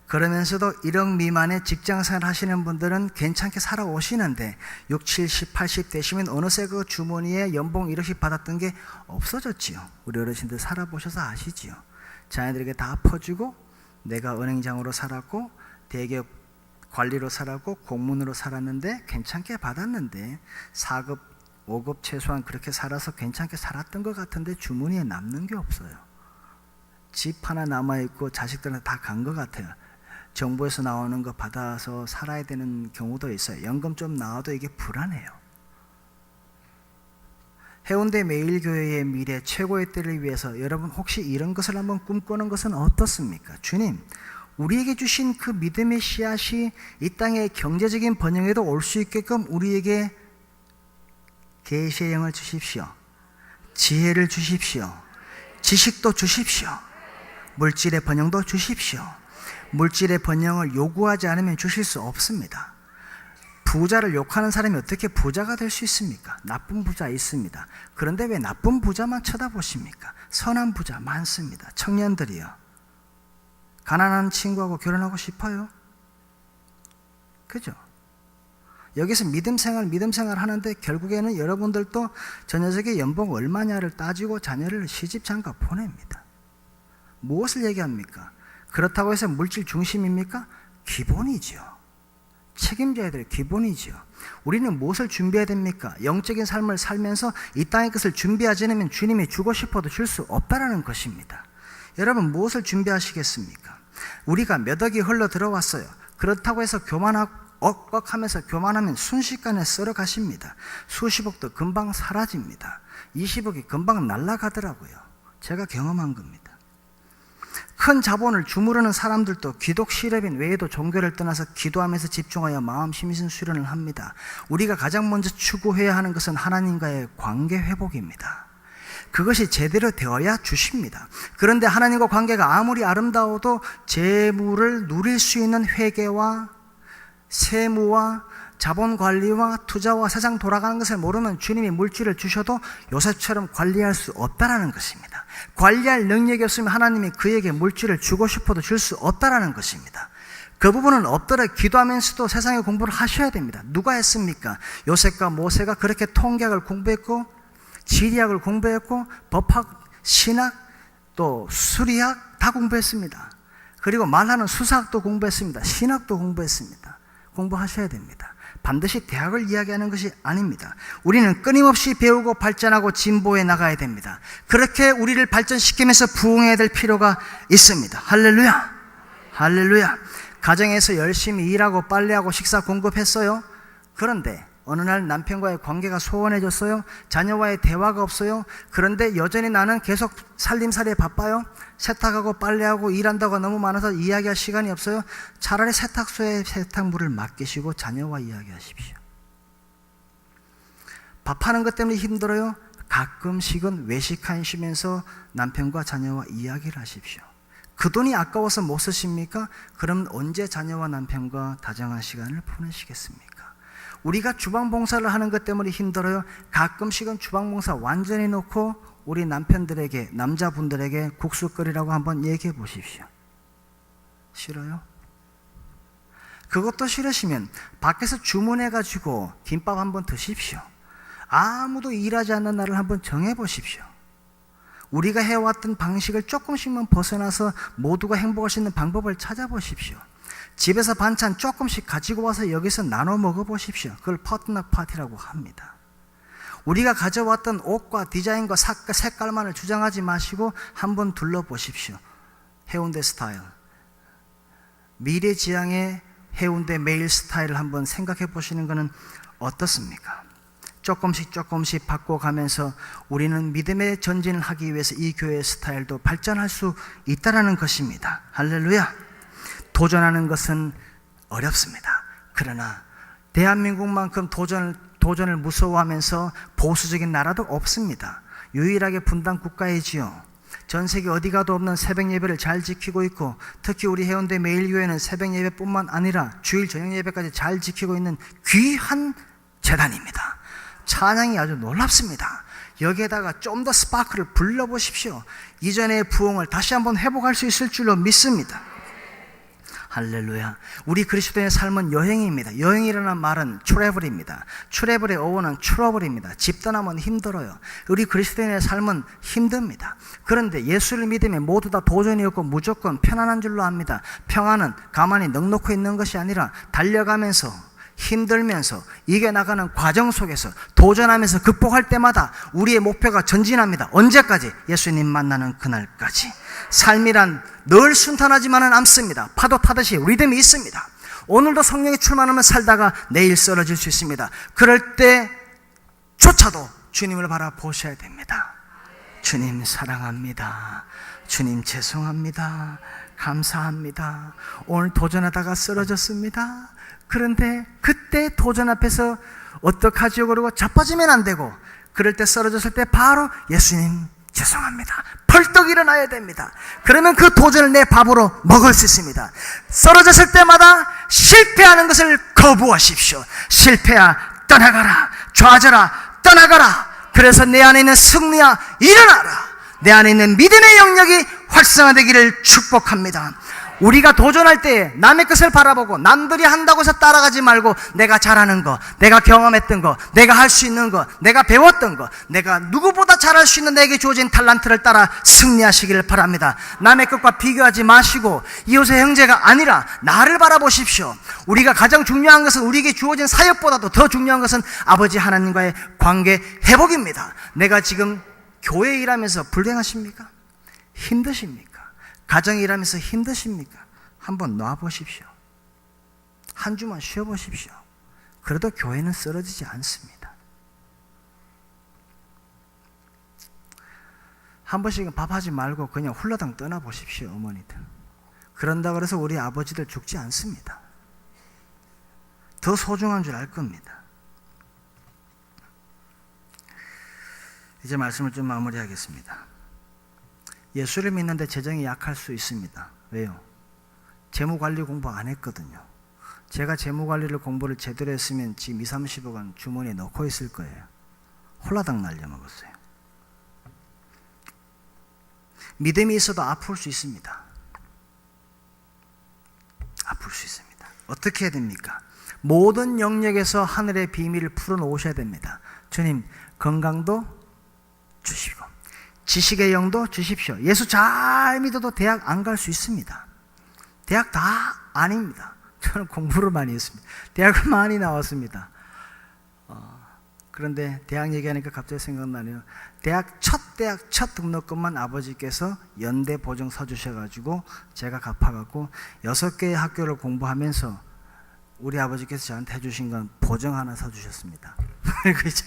그러면서도 1억 미만의 직장생활 하시는 분들은 괜찮게 살아오시는데 6, 70, 80 되시면 어느새 그 주머니에 연봉 1억씩 받았던 게 없어졌지요. 우리 어르신들 살아보셔서 아시지요. 자녀들에게 다 퍼주고 내가 은행장으로 살았고 대기업 관리로 살았고 공무원으로 살았는데 괜찮게 받았는데 4급, 5급 최소한 그렇게 살아서 괜찮게 살았던 것 같은데 주머니에 남는 게 없어요. 집 하나 남아있고 자식들은 다 간 것 같아요. 정부에서 나오는 거 받아서 살아야 되는 경우도 있어요. 연금 좀 나와도 이게 불안해요. 해운대 매일교회의 미래 최고의 때를 위해서 여러분 혹시 이런 것을 한번 꿈꾸는 것은 어떻습니까? 주님, 우리에게 주신 그 믿음의 씨앗이 이 땅의 경제적인 번영에도 올 수 있게끔 우리에게 계시의 영을 주십시오. 지혜를 주십시오. 지식도 주십시오. 물질의 번영도 주십시오. 물질의 번영을 요구하지 않으면 주실 수 없습니다. 부자를 욕하는 사람이 어떻게 부자가 될 수 있습니까? 나쁜 부자 있습니다. 그런데 왜 나쁜 부자만 쳐다보십니까? 선한 부자 많습니다. 청년들이요. 가난한 친구하고 결혼하고 싶어요? 그죠? 여기서 믿음 생활 하는데 결국에는 여러분들도 저 녀석의 연봉 얼마냐를 따지고 자녀를 시집 장가 보냅니다. 무엇을 얘기합니까? 그렇다고 해서 물질 중심입니까? 기본이죠. 책임져야 될 기본이죠. 우리는 무엇을 준비해야 됩니까? 영적인 삶을 살면서 이 땅의 것을 준비하지 않으면 주님이 주고 싶어도 줄 수 없다라는 것입니다. 여러분 무엇을 준비하시겠습니까? 우리가 몇 억이 흘러 들어왔어요. 그렇다고 해서 억억하면서 교만하면 순식간에 썰어 가십니다. 수십억도 금방 사라집니다. 20억이 금방 날아가더라고요. 제가 경험한 겁니다. 큰 자본을 주무르는 사람들도 기독 실업인 외에도 종교를 떠나서 기도하면서 집중하여 마음 심신 수련을 합니다. 우리가 가장 먼저 추구해야 하는 것은 하나님과의 관계 회복입니다. 그것이 제대로 되어야 주십니다. 그런데 하나님과 관계가 아무리 아름다워도 재물을 누릴 수 있는 회개와 세무와 자본관리와 투자와 세상 돌아가는 것을 모르면 주님이 물질을 주셔도 요셉처럼 관리할 수 없다라는 것입니다. 관리할 능력이 없으면 하나님이 그에게 물질을 주고 싶어도 줄 수 없다라는 것입니다. 그 부분은 없더라 기도하면서도 세상의 공부를 하셔야 됩니다. 누가 했습니까? 요셉과 모세가 그렇게 통계학을 공부했고 지리학을 공부했고 법학, 신학, 또 수리학 다 공부했습니다. 그리고 말하는 수사학도 공부했습니다. 신학도 공부했습니다. 공부하셔야 됩니다. 반드시 대학을 이야기하는 것이 아닙니다. 우리는 끊임없이 배우고 발전하고 진보해 나가야 됩니다. 그렇게 우리를 발전시키면서 부흥해야 될 필요가 있습니다. 할렐루야! 할렐루야! 가정에서 열심히 일하고 빨래하고 식사 공급했어요. 그런데 어느 날 남편과의 관계가 소원해졌어요. 자녀와의 대화가 없어요. 그런데 여전히 나는 계속 살림살이에 바빠요. 세탁하고 빨래하고 일한다고 너무 많아서 이야기할 시간이 없어요. 차라리 세탁소에 세탁물을 맡기시고 자녀와 이야기하십시오. 밥하는 것 때문에 힘들어요. 가끔씩은 외식하시면서 남편과 자녀와 이야기를 하십시오. 그 돈이 아까워서 못 쓰십니까? 그럼 언제 자녀와 남편과 다정한 시간을 보내시겠습니까? 우리가 주방봉사를 하는 것 때문에 힘들어요. 가끔씩은 주방봉사 완전히 놓고 우리 남편들에게, 남자분들에게 국수 끓이라고 한번 얘기해 보십시오. 싫어요? 그것도 싫으시면 밖에서 주문해가지고 김밥 한번 드십시오. 아무도 일하지 않는 날을 한번 정해보십시오. 우리가 해왔던 방식을 조금씩만 벗어나서 모두가 행복할 수 있는 방법을 찾아보십시오. 집에서 반찬 조금씩 가지고 와서 여기서 나눠 먹어보십시오. 그걸 포트넛 파티라고 합니다. 우리가 가져왔던 옷과 디자인과 색깔만을 주장하지 마시고 한번 둘러보십시오. 해운대 스타일, 미래지향의 해운대 메일 스타일을 한번 생각해 보시는 것은 어떻습니까? 조금씩 바꿔가면서 우리는 믿음의 전진을 하기 위해서 이 교회의 스타일도 발전할 수 있다는 것입니다. 할렐루야. 도전하는 것은 어렵습니다. 그러나 대한민국만큼 도전을 무서워하면서 보수적인 나라도 없습니다. 유일하게 분단 국가이지요. 전 세계 어디 가도 없는 새벽 예배를 잘 지키고 있고, 특히 우리 해운대 매일교회는 새벽 예배뿐만 아니라 주일 저녁 예배까지 잘 지키고 있는 귀한 재단입니다. 찬양이 아주 놀랍습니다. 여기에다가 좀 더 스파크를 불러보십시오. 이전의 부흥을 다시 한번 회복할 수 있을 줄로 믿습니다. 할렐루야. 우리 그리스도인의 삶은 여행입니다. 여행이라는 말은 트래블입니다. 트래블의 어원은 트러블입니다. 집 떠나면 힘들어요. 우리 그리스도인의 삶은 힘듭니다. 그런데 예수를 믿으면 모두 다 도전이 없고 무조건 편안한 줄로 압니다. 평안은 가만히 넉넉히 있는 것이 아니라 달려가면서, 힘들면서, 이겨나가는 과정 속에서, 도전하면서 극복할 때마다 우리의 목표가 전진합니다. 언제까지? 예수님 만나는 그날까지. 삶이란 늘 순탄하지만은 않습니다. 파도 타듯이 리듬이 있습니다. 오늘도 성령이 충만하면 살다가 내일 쓰러질 수 있습니다. 그럴 때조차도 주님을 바라보셔야 됩니다. 주님 사랑합니다. 주님 죄송합니다. 감사합니다. 오늘 도전하다가 쓰러졌습니다. 그런데 그때 도전 앞에서 어떡하지요? 그러고 자빠지면 안 되고, 그럴 때 쓰러졌을 때 바로 예수님 죄송합니다. 펄떡 일어나야 됩니다. 그러면 그 도전을 내 밥으로 먹을 수 있습니다. 쓰러졌을 때마다 실패하는 것을 거부하십시오. 실패야 떠나가라. 좌절아 떠나가라. 그래서 내 안에 있는 승리야 일어나라. 내 안에 있는 믿음의 영역이 활성화되기를 축복합니다. 우리가 도전할 때 남의 것을 바라보고 남들이 한다고 해서 따라가지 말고, 내가 잘하는 거, 내가 경험했던 거, 내가 할 수 있는 거, 내가 배웠던 거, 내가 누구보다 잘할 수 있는 내게 주어진 탤런트를 따라 승리하시기를 바랍니다. 남의 것과 비교하지 마시고 이웃의 형제가 아니라 나를 바라보십시오. 우리가 가장 중요한 것은, 우리에게 주어진 사역보다도 더 중요한 것은 아버지 하나님과의 관계 회복입니다. 내가 지금 교회 일하면서 불행하십니까? 힘드십니까? 가정 일하면서 힘드십니까? 한번 놔보십시오. 한 주만 쉬어보십시오. 그래도 교회는 쓰러지지 않습니다. 한 번씩은 밥하지 말고 그냥 훌라당 떠나보십시오. 어머니들. 그런다 그래서 우리 아버지들 죽지 않습니다. 더 소중한 줄 알 겁니다. 이제 말씀을 좀 마무리하겠습니다. 예수를 믿는데 재정이 약할 수 있습니다. 왜요? 재무관리 공부 안 했거든요. 제가 재무관리를 공부를 제대로 했으면 지금 20-30억은 주머니에 넣고 있을 거예요. 홀라당 날려먹었어요. 믿음이 있어도 아플 수 있습니다. 아플 수 있습니다. 어떻게 해야 됩니까? 모든 영역에서 하늘의 비밀을 풀어놓으셔야 됩니다. 주님, 건강도 주시고 지식의 영도 주십시오. 예수 잘 믿어도 대학 안 갈 수 있습니다. 대학 다 아닙니다. 저는 공부를 많이 했습니다. 대학을 많이 나왔습니다. 그런데 대학 얘기하니까 갑자기 생각나네요. 첫 등록금만 아버지께서 연대 보증 서주셔가지고 제가 갚아갖고 6개의 학교를 공부하면서 우리 아버지께서 저한테 해주신 건 보증 하나 서주셨습니다. 그리고 이제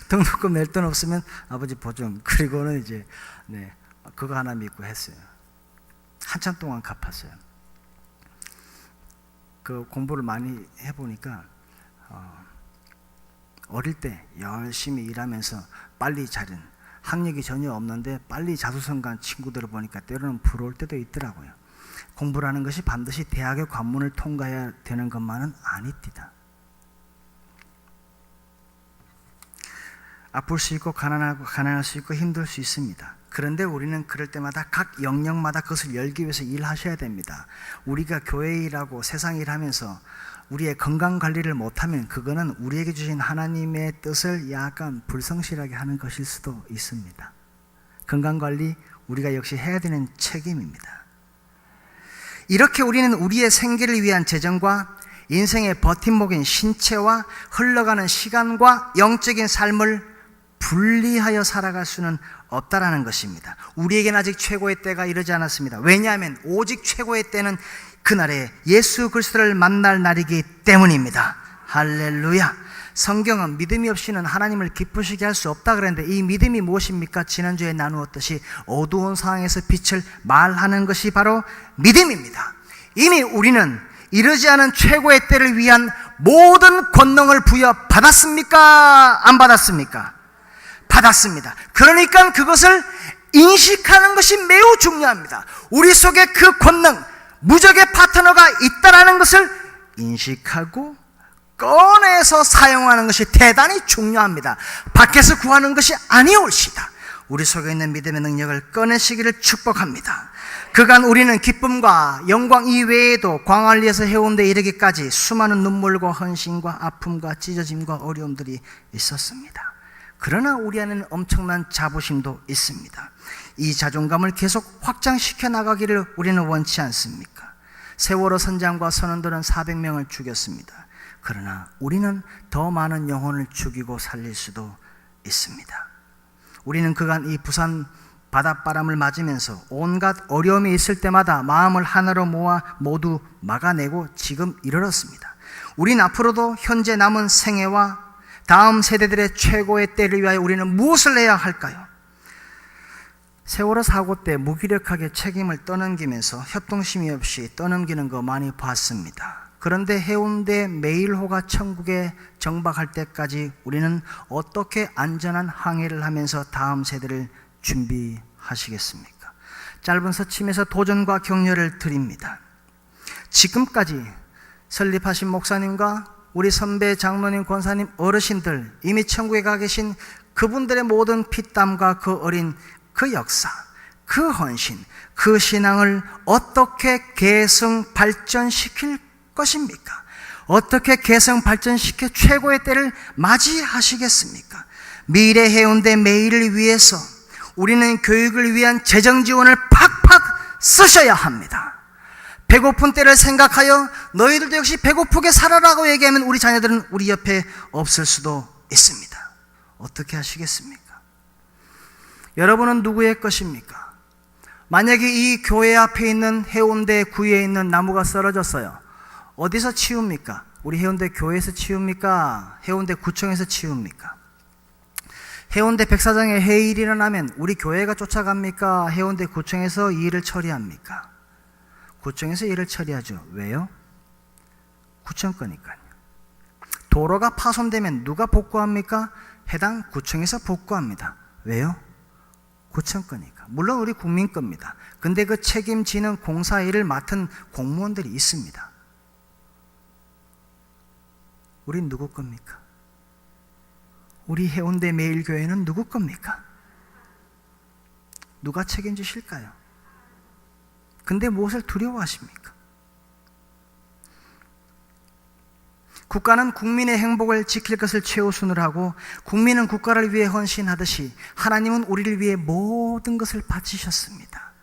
등록금 낼 돈 없으면 아버지 보증, 그리고는 이제 그거 하나 믿고 했어요. 한참 동안 갚았어요. 그 공부를 많이 해보니까 어릴 때 열심히 일하면서 빨리 자른, 학력이 전혀 없는데 빨리 자수성 간 친구들을 보니까 때로는 부러울 때도 있더라고요. 공부라는 것이 반드시 대학의 관문을 통과해야 되는 것만은 아닙니다. 아플 수 있고 가난할 수 있고 힘들 수 있습니다. 그런데 우리는 그럴 때마다 각 영역마다 그것을 열기 위해서 일하셔야 됩니다. 우리가 교회 일하고 세상 일하면서 우리의 건강 관리를 못하면 그거는 우리에게 주신 하나님의 뜻을 약간 불성실하게 하는 것일 수도 있습니다. 건강 관리 우리가 역시 해야 되는 책임입니다. 이렇게 우리는 우리의 생계를 위한 재정과 인생의 버팀목인 신체와 흘러가는 시간과 영적인 삶을 분리하여 살아갈 수는 없다라는 것입니다. 우리에게는 아직 최고의 때가 이르지 않았습니다. 왜냐하면 오직 최고의 때는 그날에 예수 그리스도를 만날 날이기 때문입니다. 할렐루야. 성경은 믿음이 없이는 하나님을 기쁘시게 할 수 없다 그랬는데 이 믿음이 무엇입니까? 지난주에 나누었듯이 어두운 상황에서 빛을 말하는 것이 바로 믿음입니다. 이미 우리는 이르지 않은 최고의 때를 위한 모든 권능을 부여받았습니까? 안 받았습니까? 받았습니다. 그러니까 그것을 인식하는 것이 매우 중요합니다. 우리 속에 그 권능, 무적의 파트너가 있다는 것을 인식하고 꺼내서 사용하는 것이 대단히 중요합니다. 밖에서 구하는 것이 아니올시다. 우리 속에 있는 믿음의 능력을 꺼내시기를 축복합니다. 그간 우리는 기쁨과 영광 이외에도 광안리에서 해운대에 이르기까지 수많은 눈물과 헌신과 아픔과 찢어짐과 어려움들이 있었습니다. 그러나 우리 안에는 엄청난 자부심도 있습니다. 이 자존감을 계속 확장시켜 나가기를 우리는 원치 않습니까? 세월호 선장과 선원들은 400명을 죽였습니다. 그러나 우리는 더 많은 영혼을 죽이고 살릴 수도 있습니다. 우리는 그간 이 부산 바닷바람을 맞으면서 온갖 어려움이 있을 때마다 마음을 하나로 모아 모두 막아내고 지금 이르렀습니다. 우린 앞으로도 현재 남은 생애와 다음 세대들의 최고의 때를 위하여 우리는 무엇을 해야 할까요? 세월호 사고 때 무기력하게 책임을 떠넘기면서 협동심이 없이 떠넘기는 거 많이 봤습니다. 그런데 해운대 메일호가 천국에 정박할 때까지 우리는 어떻게 안전한 항해를 하면서 다음 세대를 준비하시겠습니까? 짧은 서침에서 도전과 격려를 드립니다. 지금까지 설립하신 목사님과 우리 선배 장로님, 권사님, 어르신들, 이미 천국에 가 계신 그분들의 모든 피땀과 그 어린 그 역사, 그 헌신, 그 신앙을 어떻게 계승 발전시킬 것입니까? 어떻게 계승 발전시켜 최고의 때를 맞이하시겠습니까? 미래 해운대 매일을 위해서 우리는 교육을 위한 재정 지원을 팍팍 쓰셔야 합니다. 배고픈 때를 생각하여 너희들도 역시 배고프게 살아라고 얘기하면 우리 자녀들은 우리 옆에 없을 수도 있습니다. 어떻게 하시겠습니까? 여러분은 누구의 것입니까? 만약에 이 교회 앞에 있는 해운대 구에 있는 나무가 쓰러졌어요. 어디서 치웁니까? 우리 해운대 교회에서 치웁니까? 해운대 구청에서 치웁니까? 해운대 백사장에 해일이 일어나면 우리 교회가 쫓아갑니까? 해운대 구청에서 이 일을 처리합니까? 구청에서 일을 처리하죠. 왜요? 구청 거니까요. 도로가 파손되면 누가 복구합니까? 해당 구청에서 복구합니다. 왜요? 구청 거니까. 물론 우리 국민 겁니다. 근데 그 책임지는 공사 일을 맡은 공무원들이 있습니다. 우린 누구 겁니까? 우리 해운대 매일교회는 누구 겁니까? 누가 책임지실까요? 근데 무엇을 두려워하십니까? 국가는 국민의 행복을 지킬 것을 최우선으로 하고 국민은 국가를 위해 헌신하듯이 하나님은 우리를 위해 모든 것을 바치셨습니다.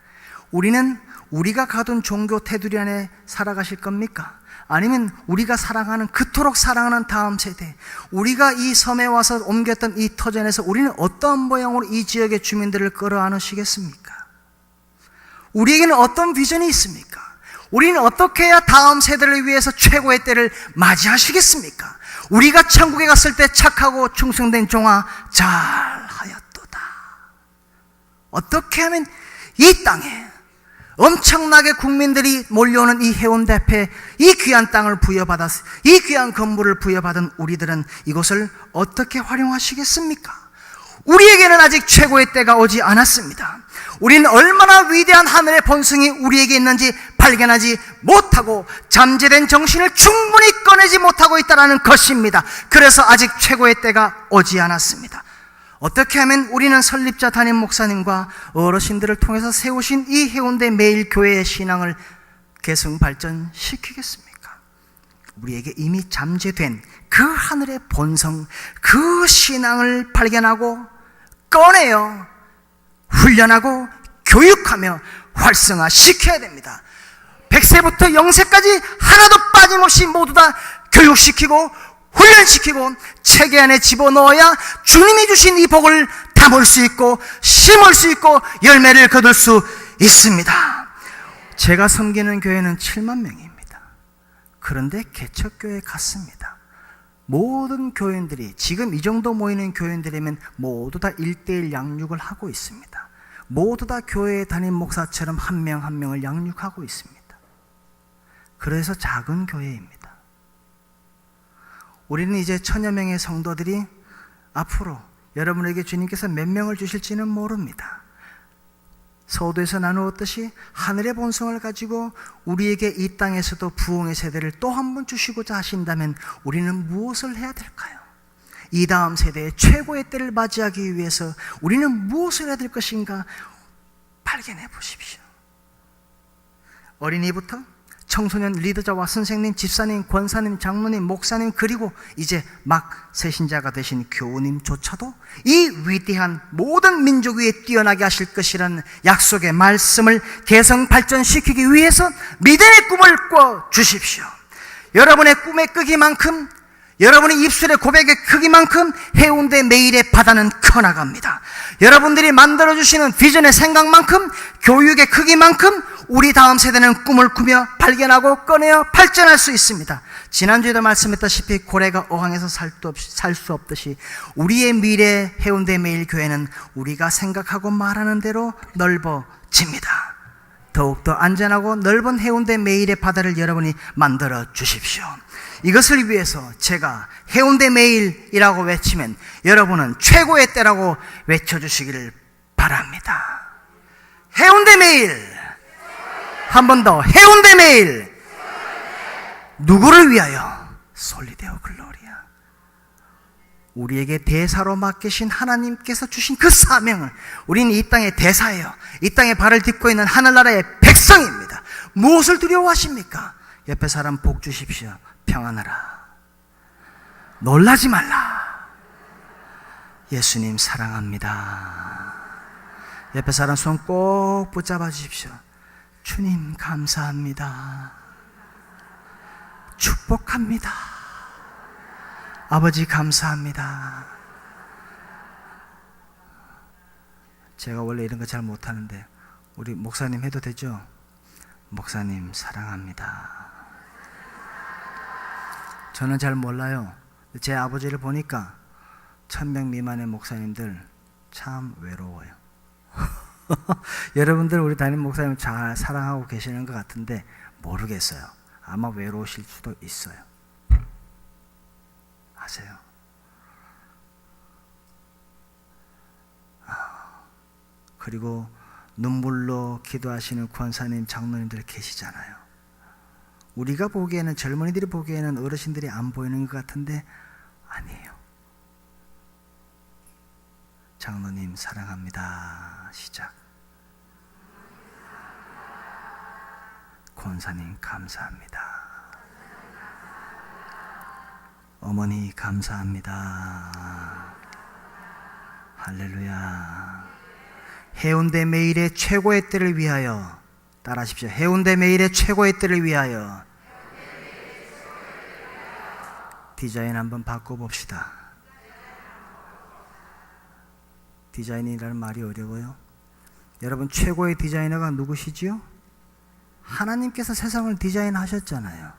우리는 우리가 가둔 종교 테두리 안에 살아가실 겁니까? 아니면 우리가 사랑하는, 그토록 사랑하는 다음 세대, 우리가 이 섬에 와서 옮겼던 이 터전에서 우리는 어떤 모양으로 이 지역의 주민들을 끌어안으시겠습니까? 우리에게는 어떤 비전이 있습니까? 우리는 어떻게 해야 다음 세대를 위해서 최고의 때를 맞이하시겠습니까? 우리가 천국에 갔을 때 착하고 충성된 종아 잘하였도다. 어떻게 하면 이 땅에 엄청나게 국민들이 몰려오는 이 해운대 앞에 이 귀한 땅을 부여받았, 이 귀한 건물을 부여받은 우리들은 이곳을 어떻게 활용하시겠습니까? 우리에게는 아직 최고의 때가 오지 않았습니다. 우리는 얼마나 위대한 하늘의 본성이 우리에게 있는지 발견하지 못하고 잠재된 정신을 충분히 꺼내지 못하고 있다는 것입니다. 그래서 아직 최고의 때가 오지 않았습니다. 어떻게 하면 우리는 설립자 담임 목사님과 어르신들을 통해서 세우신 이 해운대 매일교회의 신앙을 계승 발전시키겠습니까? 우리에게 이미 잠재된 그 하늘의 본성, 그 신앙을 발견하고 꺼내어 훈련하고 교육하며 활성화시켜야 됩니다. 100세부터 0세까지 하나도 빠짐없이 모두 다 교육시키고 훈련시키고 체계 안에 집어넣어야 주님이 주신 이 복을 담을 수 있고 심을 수 있고 열매를 거둘 수 있습니다. 제가 섬기는 교회는 7만 명입니다. 그런데 개척교회 같습니다. 모든 교인들이 지금 이 정도 모이는 교인들이면 모두 다 1:1 양육을 하고 있습니다. 모두 다 교회에 담임 목사처럼 한 명 한 명을 양육하고 있습니다. 그래서 작은 교회입니다. 우리는 이제 1000여 명의 성도들이 앞으로 여러분에게 주님께서 몇 명을 주실지는 모릅니다. 서도에서 나누었듯이 하늘의 본성을 가지고 우리에게 이 땅에서도 부흥의 세대를 또 한 번 주시고자 하신다면 우리는 무엇을 해야 될까요? 이 다음 세대의 최고의 때를 맞이하기 위해서 우리는 무엇을 해야 될 것인가 발견해 보십시오. 어린이부터 청소년 리더자와 선생님, 집사님, 권사님, 장로님, 목사님, 그리고 이제 막 새신자가 되신 교우님조차도 이 위대한 모든 민족 위에 뛰어나게 하실 것이라는 약속의 말씀을 개성 발전시키기 위해서 믿음의 꿈을 꿔 주십시오. 여러분의 꿈의 크기만큼, 여러분의 입술의 고백의 크기만큼 해운대 매일의 바다는 커나갑니다. 여러분들이 만들어주시는 비전의 생각만큼, 교육의 크기만큼 우리 다음 세대는 꿈을 꾸며 발견하고 꺼내어 발전할 수 있습니다. 지난주에도 말씀했다시피 고래가 어항에서 살 수 없듯이 우리의 미래 해운대 매일교회는 우리가 생각하고 말하는 대로 넓어집니다. 더욱더 안전하고 넓은 해운대 매일의 바다를 여러분이 만들어 주십시오. 이것을 위해서 제가 해운대 매일이라고 외치면 여러분은 최고의 때라고 외쳐주시기를 바랍니다. 해운대 매일, 한 번 더, 해운대 매일. 누구를 위하여? 솔리데오 글로리아. 우리에게 대사로 맡기신 하나님께서 주신 그 사명을, 우리는 이 땅의 대사예요. 이 땅에 발을 딛고 있는 하늘나라의 백성입니다. 무엇을 두려워하십니까? 옆에 사람 복 주십시오. 평안하라. 놀라지 말라. 예수님 사랑합니다. 옆에 사람 손 꼭 붙잡아 주십시오. 주님 감사합니다. 축복합니다. 아버지 감사합니다. 제가 원래 이런 거 잘 못하는데 우리 목사님 해도 되죠? 목사님 사랑합니다. 저는 잘 몰라요. 제 아버지를 보니까 1000명 미만의 목사님들 참 외로워요. 여러분들 우리 담임 목사님 잘 사랑하고 계시는 것 같은데 모르겠어요. 아마 외로우실 수도 있어요. 아세요? 그리고 눈물로 기도하시는 권사님, 장로님들 계시잖아요. 우리가 보기에는, 젊은이들이 보기에는 어르신들이 안 보이는 것 같은데 아니에요. 장로님 사랑합니다. 시작. 권사님 감사합니다. 어머니 감사합니다. 할렐루야. 해운대 매일의 최고의 때를 위하여, 따라하십시오. 해운대 매일의 최고의 때를 위하여. 디자인 한번 바꿔봅시다. 디자인이라는 말이 어려워요. 여러분, 최고의 디자이너가 누구시지요? 하나님께서 세상을 디자인하셨잖아요.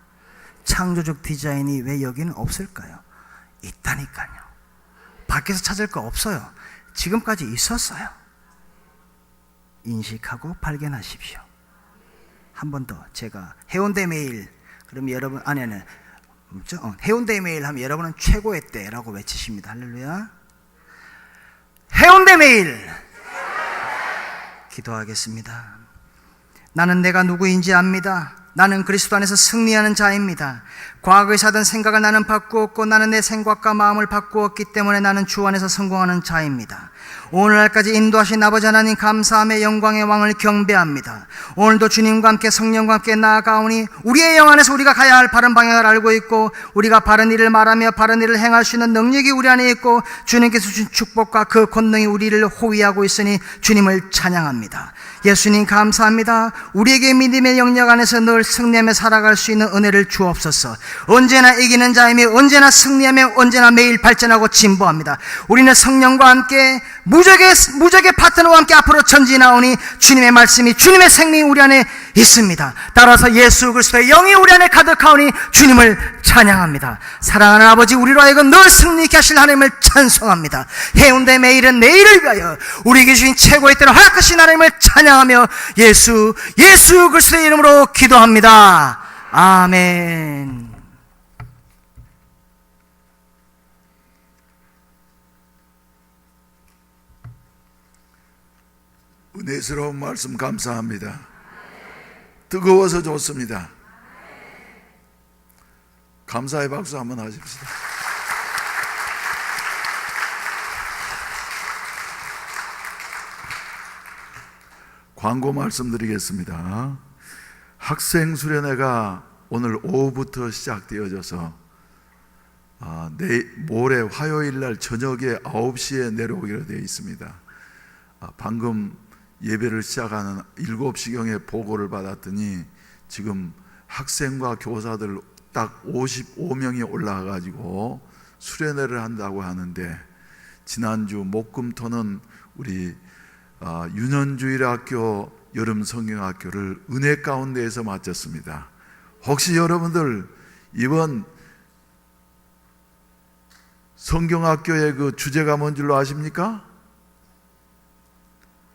창조적 디자인이 왜 여기는 없을까요? 있다니까요. 밖에서 찾을 거 없어요. 지금까지 있었어요. 인식하고 발견하십시오. 한 번 더. 제가 해운대 매일, 그럼 여러분, 해운대 매일 하면 여러분은 최고의 때라고 외치십니다. 할렐루야. 해운대 매일. 기도하겠습니다. 나는 내가 누구인지 압니다. 나는 그리스도 안에서 승리하는 자입니다. 과거에 하던 생각을 나는 바꾸었고 나는 내 생각과 마음을 바꾸었기 때문에 나는 주 안에서 성공하는 자입니다. 오늘날까지 인도하신 아버지 하나님 감사함의 영광의 왕을 경배합니다. 오늘도 주님과 함께 성령과 함께 나아가오니 우리의 영 안에서 우리가 가야 할 바른 방향을 알고 있고 우리가 바른 일을 말하며 바른 일을 행할 수 있는 능력이 우리 안에 있고 주님께서 주신 축복과 그 권능이 우리를 호위하고 있으니 주님을 찬양합니다. 예수님 감사합니다. 우리에게 믿음의 영역 안에서 늘 승리하며 살아갈 수 있는 은혜를 주옵소서. 언제나 이기는 자이며 언제나 승리하며 언제나 매일 발전하고 진보합니다. 우리는 성령과 함께 무적의 파트너와 함께 앞으로 전진하오니 주님의 말씀이 주님의 생명이 우리 안에 있습니다. 따라서 예수 그리스도의 영이 우리 안에 가득하오니 주님을 찬양합니다. 사랑하는 아버지, 우리로 하여금 늘 승리케 하실 하나님을 찬송합니다. 해운대 매일은 내일을 위하여 우리에게 주신 최고의 때로 허락하신 하나님을 찬양하며 예수 그리스도의 이름으로 기도합니다. 아멘. 은혜스러운 말씀 감사합니다. 뜨거워서 좋습니다. 감사의 박수 한번 하십시다. 광고 말씀드리겠습니다. 학생 수련회가 오늘 오후부터 시작되어져서 모레 화요일 날 저녁에 9시에 내려오기로 되어 있습니다. 방금 예배를 시작하는 7시경에 보고를 받았더니 지금 학생과 교사들 딱 55명이 올라가가지고 수련회를 한다고 하는데, 지난주 목금토는 우리 윤현주일학교 여름성경학교를 은혜 가운데에서 마쳤습니다. 혹시 여러분들 이번 성경학교의 그 주제가 뭔 줄로 아십니까?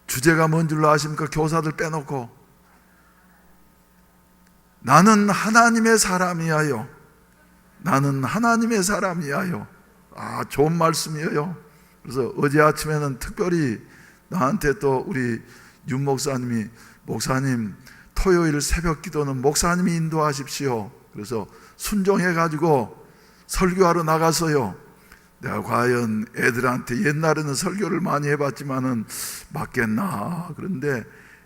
주제가 뭔 줄로 아십니까? 교사들 빼놓고 나는 하나님의 사람이야요. 나는 하나님의 사람이야요. 좋은 말씀이에요. 그래서 어제 아침에는 특별히 나한테 또 우리 윤 목사님이, 목사님 토요일 새벽 기도는 목사님이 인도하십시오. 그래서 순종해가지고 설교하러 나가서요, 내가 과연 애들한테 옛날에는 설교를 많이 해봤지만은 맞겠나. 그런데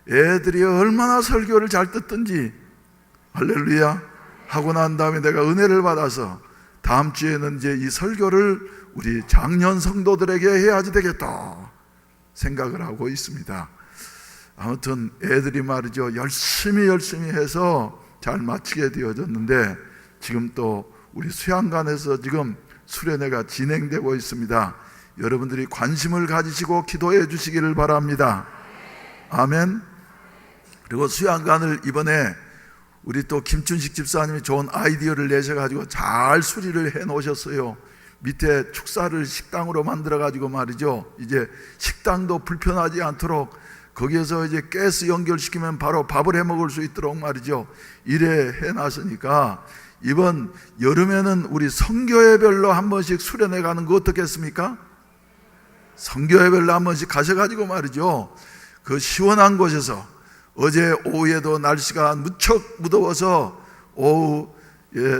애들이 얼마나 설교를 잘 듣던지, 할렐루야, 하고 난 다음에 내가 은혜를 받아서 다음 주에는 이제 이 설교를 우리 장년 성도들에게 해야지 되겠다 생각을 하고 있습니다. 아무튼 애들이 말이죠, 열심히 해서 잘 마치게 되어졌는데, 지금 또 우리 수양관에서 지금 수련회가 진행되고 있습니다. 여러분들이 관심을 가지시고 기도해 주시기를 바랍니다. 아멘. 그리고 수양관을 이번에 우리 또 김춘식 집사님이 좋은 아이디어를 내셔가지고 잘 수리를 해 놓으셨어요. 밑에 축사를 식당으로 만들어가지고 말이죠, 이제 식당도 불편하지 않도록 거기에서 이제 가스 연결시키면 바로 밥을 해 먹을 수 있도록 말이죠, 이래 해놨으니까 이번 여름에는 우리 선교회별로 한 번씩 수련회 가는 거 어떻겠습니까? 선교회별로 한 번씩 가셔가지고 말이죠, 그 시원한 곳에서, 어제 오후에도 날씨가 무척 무더워서 오후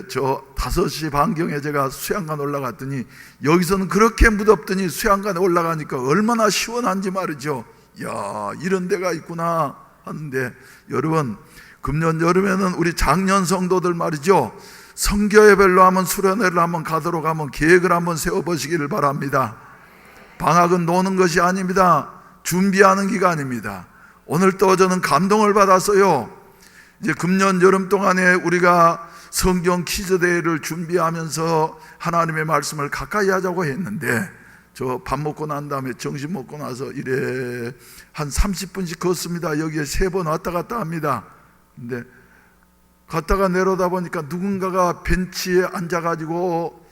저 5시 반경에 제가 수양관 올라갔더니 여기서는 그렇게 무덥더니 수양관에 올라가니까 얼마나 시원한지 말이죠. 야, 이런 데가 있구나 하는데, 여러분 금년 여름에는 우리 장년 성도들 말이죠, 선교회별로 한번 수련회를 한번 가도록 한번 계획을 한번 세워보시기를 바랍니다. 방학은 노는 것이 아닙니다. 준비하는 기간입니다. 오늘 또 저는 감동을 받았어요. 이제 금년 여름 동안에 우리가 성경 퀴즈 대회를 준비하면서 하나님의 말씀을 가까이 하자고 했는데, 저 밥 먹고 난 다음에 점심 먹고 나서 이래 한 30분씩 걷습니다. 여기에 3번 왔다 갔다 합니다. 근데 갔다가 내려다 보니까 누군가가 벤치에 앉아가지고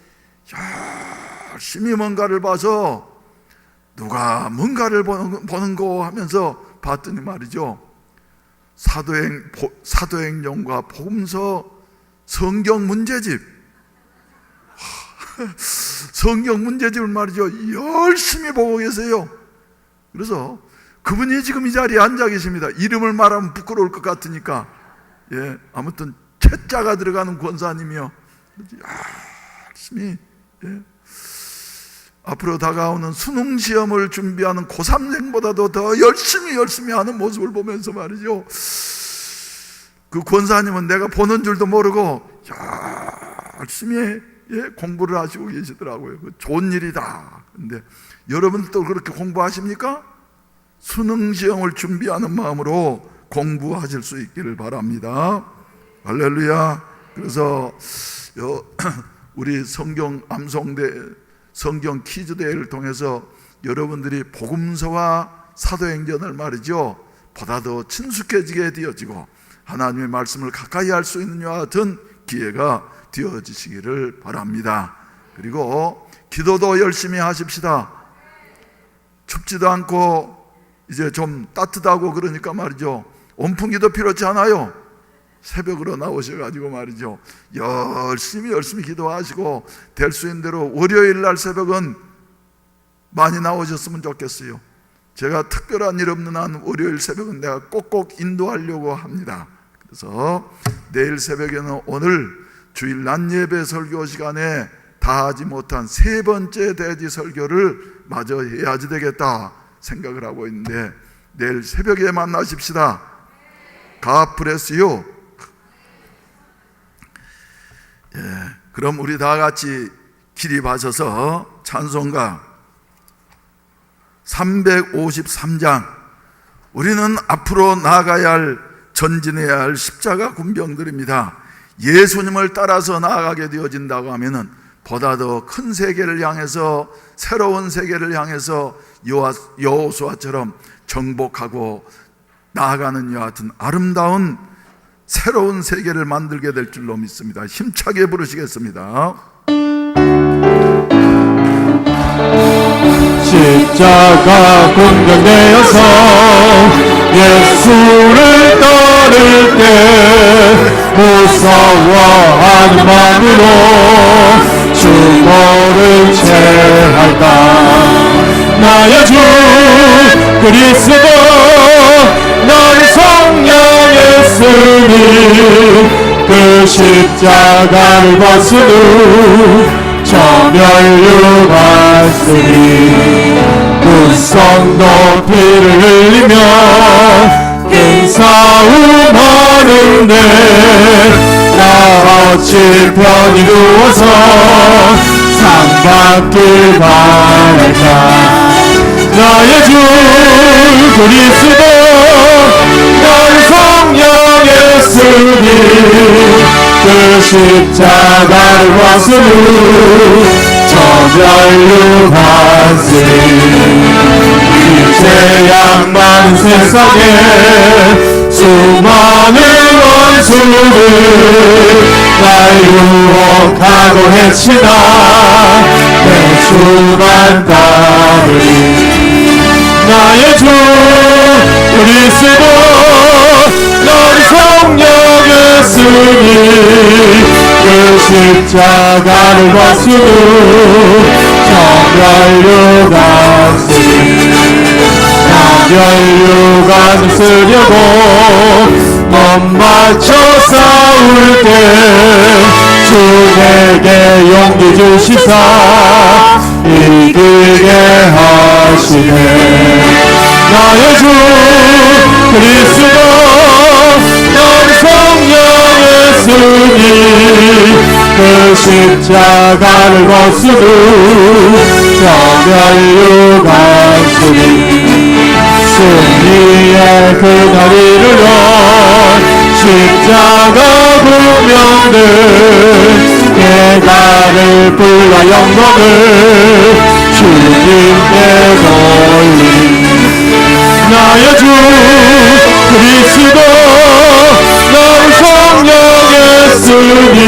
열심히 뭔가를 봐서 누가 뭔가를 보는 거 하면서 봤더니 말이죠, 사도행전과 복음서 성경 문제집, 성경 문제집을 말이죠, 열심히 보고 계세요. 그래서 그분이 지금 이 자리에 앉아 계십니다. 이름을 말하면 부끄러울 것 같으니까 예, 아무튼 채자가 들어가는 권사님이요. 열심히, 예. 앞으로 다가오는 수능 시험을 준비하는 고3생보다도 더 열심히 하는 모습을 보면서 말이죠, 그 권사님은 내가 보는 줄도 모르고 열심히, 예, 공부를 하시고 계시더라고요. 그 좋은 일이다. 근데 여러분들도 그렇게 공부하십니까? 수능 시험을 준비하는 마음으로 공부하실 수 있기를 바랍니다. 할렐루야. 그래서 우리 성경 암송대, 성경 퀴즈 대회를 통해서 여러분들이 복음서와 사도행전을 말이죠, 보다 더 친숙해지게 되어지고 하나님의 말씀을 가까이 할 수 있는 이와 같은 기회가 되어지시기를 바랍니다. 그리고 기도도 열심히 하십시다. 춥지도 않고 이제 좀 따뜻하고 그러니까 말이죠, 온풍기도 필요치 않아요. 새벽으로 나오셔가지고 말이죠, 열심히 기도하시고 될 수 있는 대로 월요일 날 새벽은 많이 나오셨으면 좋겠어요. 제가 특별한 일 없는 한 월요일 새벽은 내가 꼭꼭 인도하려고 합니다. 그래서 내일 새벽에는 오늘 주일 낮 예배 설교 시간에 다 하지 못한 세 번째 대지 설교를 마저 해야지 되겠다 생각을 하고 있는데, 내일 새벽에 만나십시다. God bless you. 예, 그럼 우리 다 같이 기립하셔서 찬송가 353장, 우리는 앞으로 나아가야 할, 전진해야 할 십자가 군병들입니다. 예수님을 따라서 나아가게 되어진다고 하면은 보다 더 큰 세계를 향해서, 새로운 세계를 향해서 여호수아처럼 정복하고 나아가는 이와 같은 아름다운 새로운 세계를 만들게 될 줄로 믿습니다. 힘차게 부르시겠습니다. 십자가 군병되어서 예수를 따를 때 무서워하는 마음으로 주보를 채할까. 나의 주 그리스도 나를 성령 예수님, 그 십자가를 벗은 저 멸류관쓰리 무성도 피를 흘리며 큰 싸움하는데 나 어찌 편히 누워서 상받길 바랄까. 나의 주 그리스도 나를 성령 예수님, 그 십자가를 벗으니 저 멸류관쓰리 이제 양만 세상에 수많은 원수들 날 유혹하고 해치나 내 수만 따르리. 나의 주 그리스도 너를 성령 예수님, 그 십자가를 벗으니 저 멸류관쓰리 나 멸류관을 쓰려고 몸 맞춰 싸울 때 주 내게 용기 주시사 이기게 하시네. 나의 주 그리스도 너를 성령 예수님, 그 십자가를 벗으니 저 멸류관쓰리 승리의 그날 이르러 십자가 구명들 대가를 불러 영광을 주님께 돌리리. 나의 주 그리스도 너를 성령 예수님,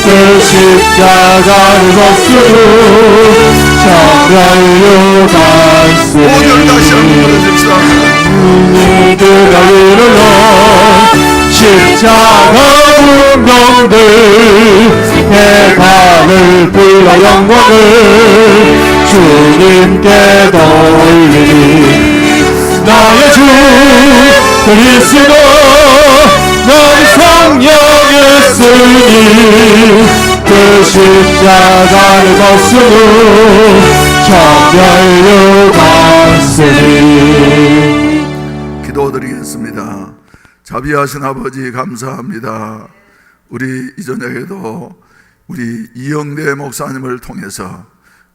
그 십자가를 벗으니 저 멸류관쓰리 오늘 다시 한번 부르십시다. 그날 이르러 십자가 군병들 대가를 불러 영광을 주님께 돌리리. 나의 주 그리스도 나 예수님 그 십자가를 벗으므로 정결로 갔으니. 기도드리겠습니다. 자비하신 아버지 감사합니다. 우리 이전에도 우리 이영대 목사님을 통해서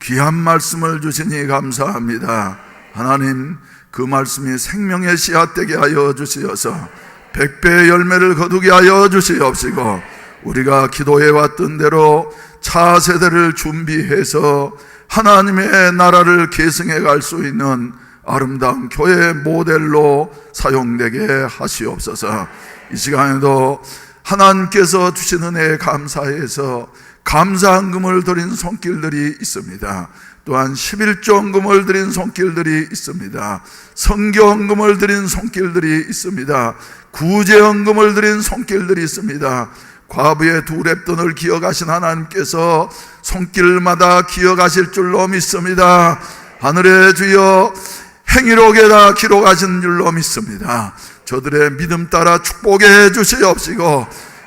귀한 말씀을 주시니 감사합니다. 하나님, 그 말씀이 생명의 씨앗 되게 하여 주시어서 100배의 열매를 거두게 하여 주시옵시고, 우리가 기도해 왔던 대로 차세대를 준비해서 하나님의 나라를 계승해 갈 수 있는 아름다운 교회 모델로 사용되게 하시옵소서. 이 시간에도 하나님께서 주신 은혜에 감사해서 감사헌금을 드린 손길들이 있습니다. 또한 11조헌금을 드린 손길들이 있습니다. 성교헌금을 드린 손길들이 있습니다. 구제헌금을 드린 손길들이 있습니다. 과부의 두 랩돈을 기억하신 하나님께서 손길마다 기억하실 줄로 믿습니다. 하늘의 주여, 행위록에다 기록하신 줄로 믿습니다. 저들의 믿음 따라 축복해 주시옵시고,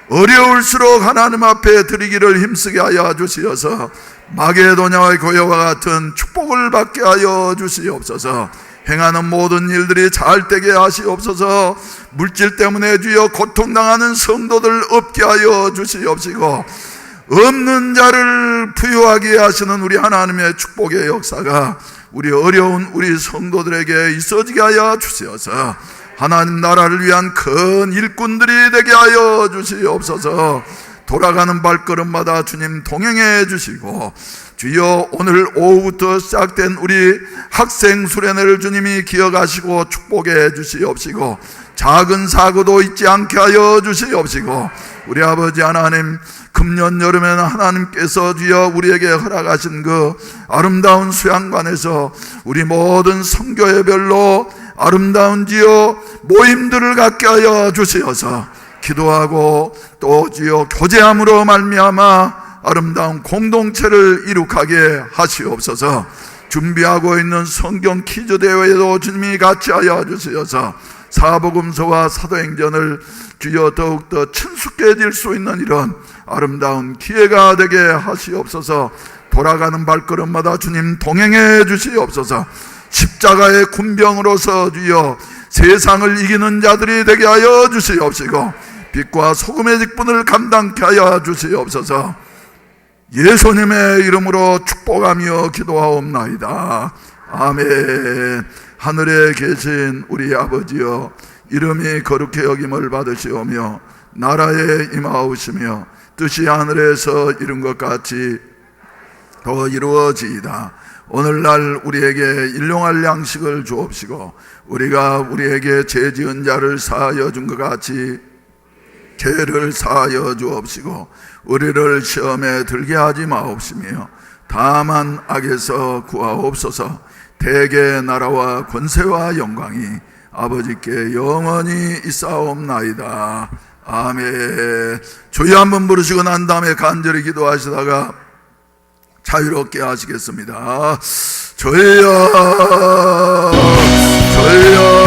어려울수록 하나님 앞에 드리기를 힘쓰게 하여 주시어서 마게도냐의 교회와 같은 축복을 받게 하여 주시옵소서. 행하는 모든 일들이 잘 되게 하시옵소서. 물질 때문에 주여 고통당하는 성도들 없게 하여 주시옵시고, 없는 자를 부유하게 하시는 우리 하나님의 축복의 역사가 우리 어려운 우리 성도들에게 있어지게 하여 주시어서 하나님 나라를 위한 큰 일꾼들이 되게 하여 주시옵소서. 돌아가는 발걸음마다 주님 동행해 주시고, 주여 오늘 오후부터 시작된 우리 학생 수련회를 주님이 기억하시고 축복해 주시옵시고, 작은 사고도 있지 않게 하여 주시옵시고, 우리 아버지 하나님, 금년 여름에는 하나님께서 주여 우리에게 허락하신 그 아름다운 수양관에서 우리 모든 선교회별로 아름다운 주여 모임들을 갖게 하여 주시어서 기도하고 또 주여 교제함으로 말미암아 아름다운 공동체를 이룩하게 하시옵소서. 준비하고 있는 성경 퀴즈 대회에도 주님이 같이 하여 주시어서 사복음서와 사도행전을 주여 더욱더 친숙해질 수 있는 이런 아름다운 기회가 되게 하시옵소서. 돌아가는 발걸음마다 주님 동행해 주시옵소서. 십자가의 군병으로서 주여 세상을 이기는 자들이 되게 하여 주시옵시고, 빛과 소금의 직분을 감당케 하여 주시옵소서. 예수님의 이름으로 축복하며 기도하옵나이다. 아멘. 하늘에 계신 우리 아버지여, 이름이 거룩히 여김을 받으시오며 나라에 임하오시며 뜻이 하늘에서 이룬 것 같이 더 이루어지이다. 오늘날 우리에게 일용할 양식을 주옵시고, 우리가 우리에게 죄 지은 자를 사하여 준 것 같이 죄를 사하여 주옵시고, 우리를 시험에 들게 하지 마옵시며 다만 악에서 구하옵소서. 대개 나라와 권세와 영광이 아버지께 영원히 있사옵나이다. 아멘. 주여 한번 부르시고 난 다음에 간절히 기도하시다가 자유롭게 하시겠습니다. 주여, 주여.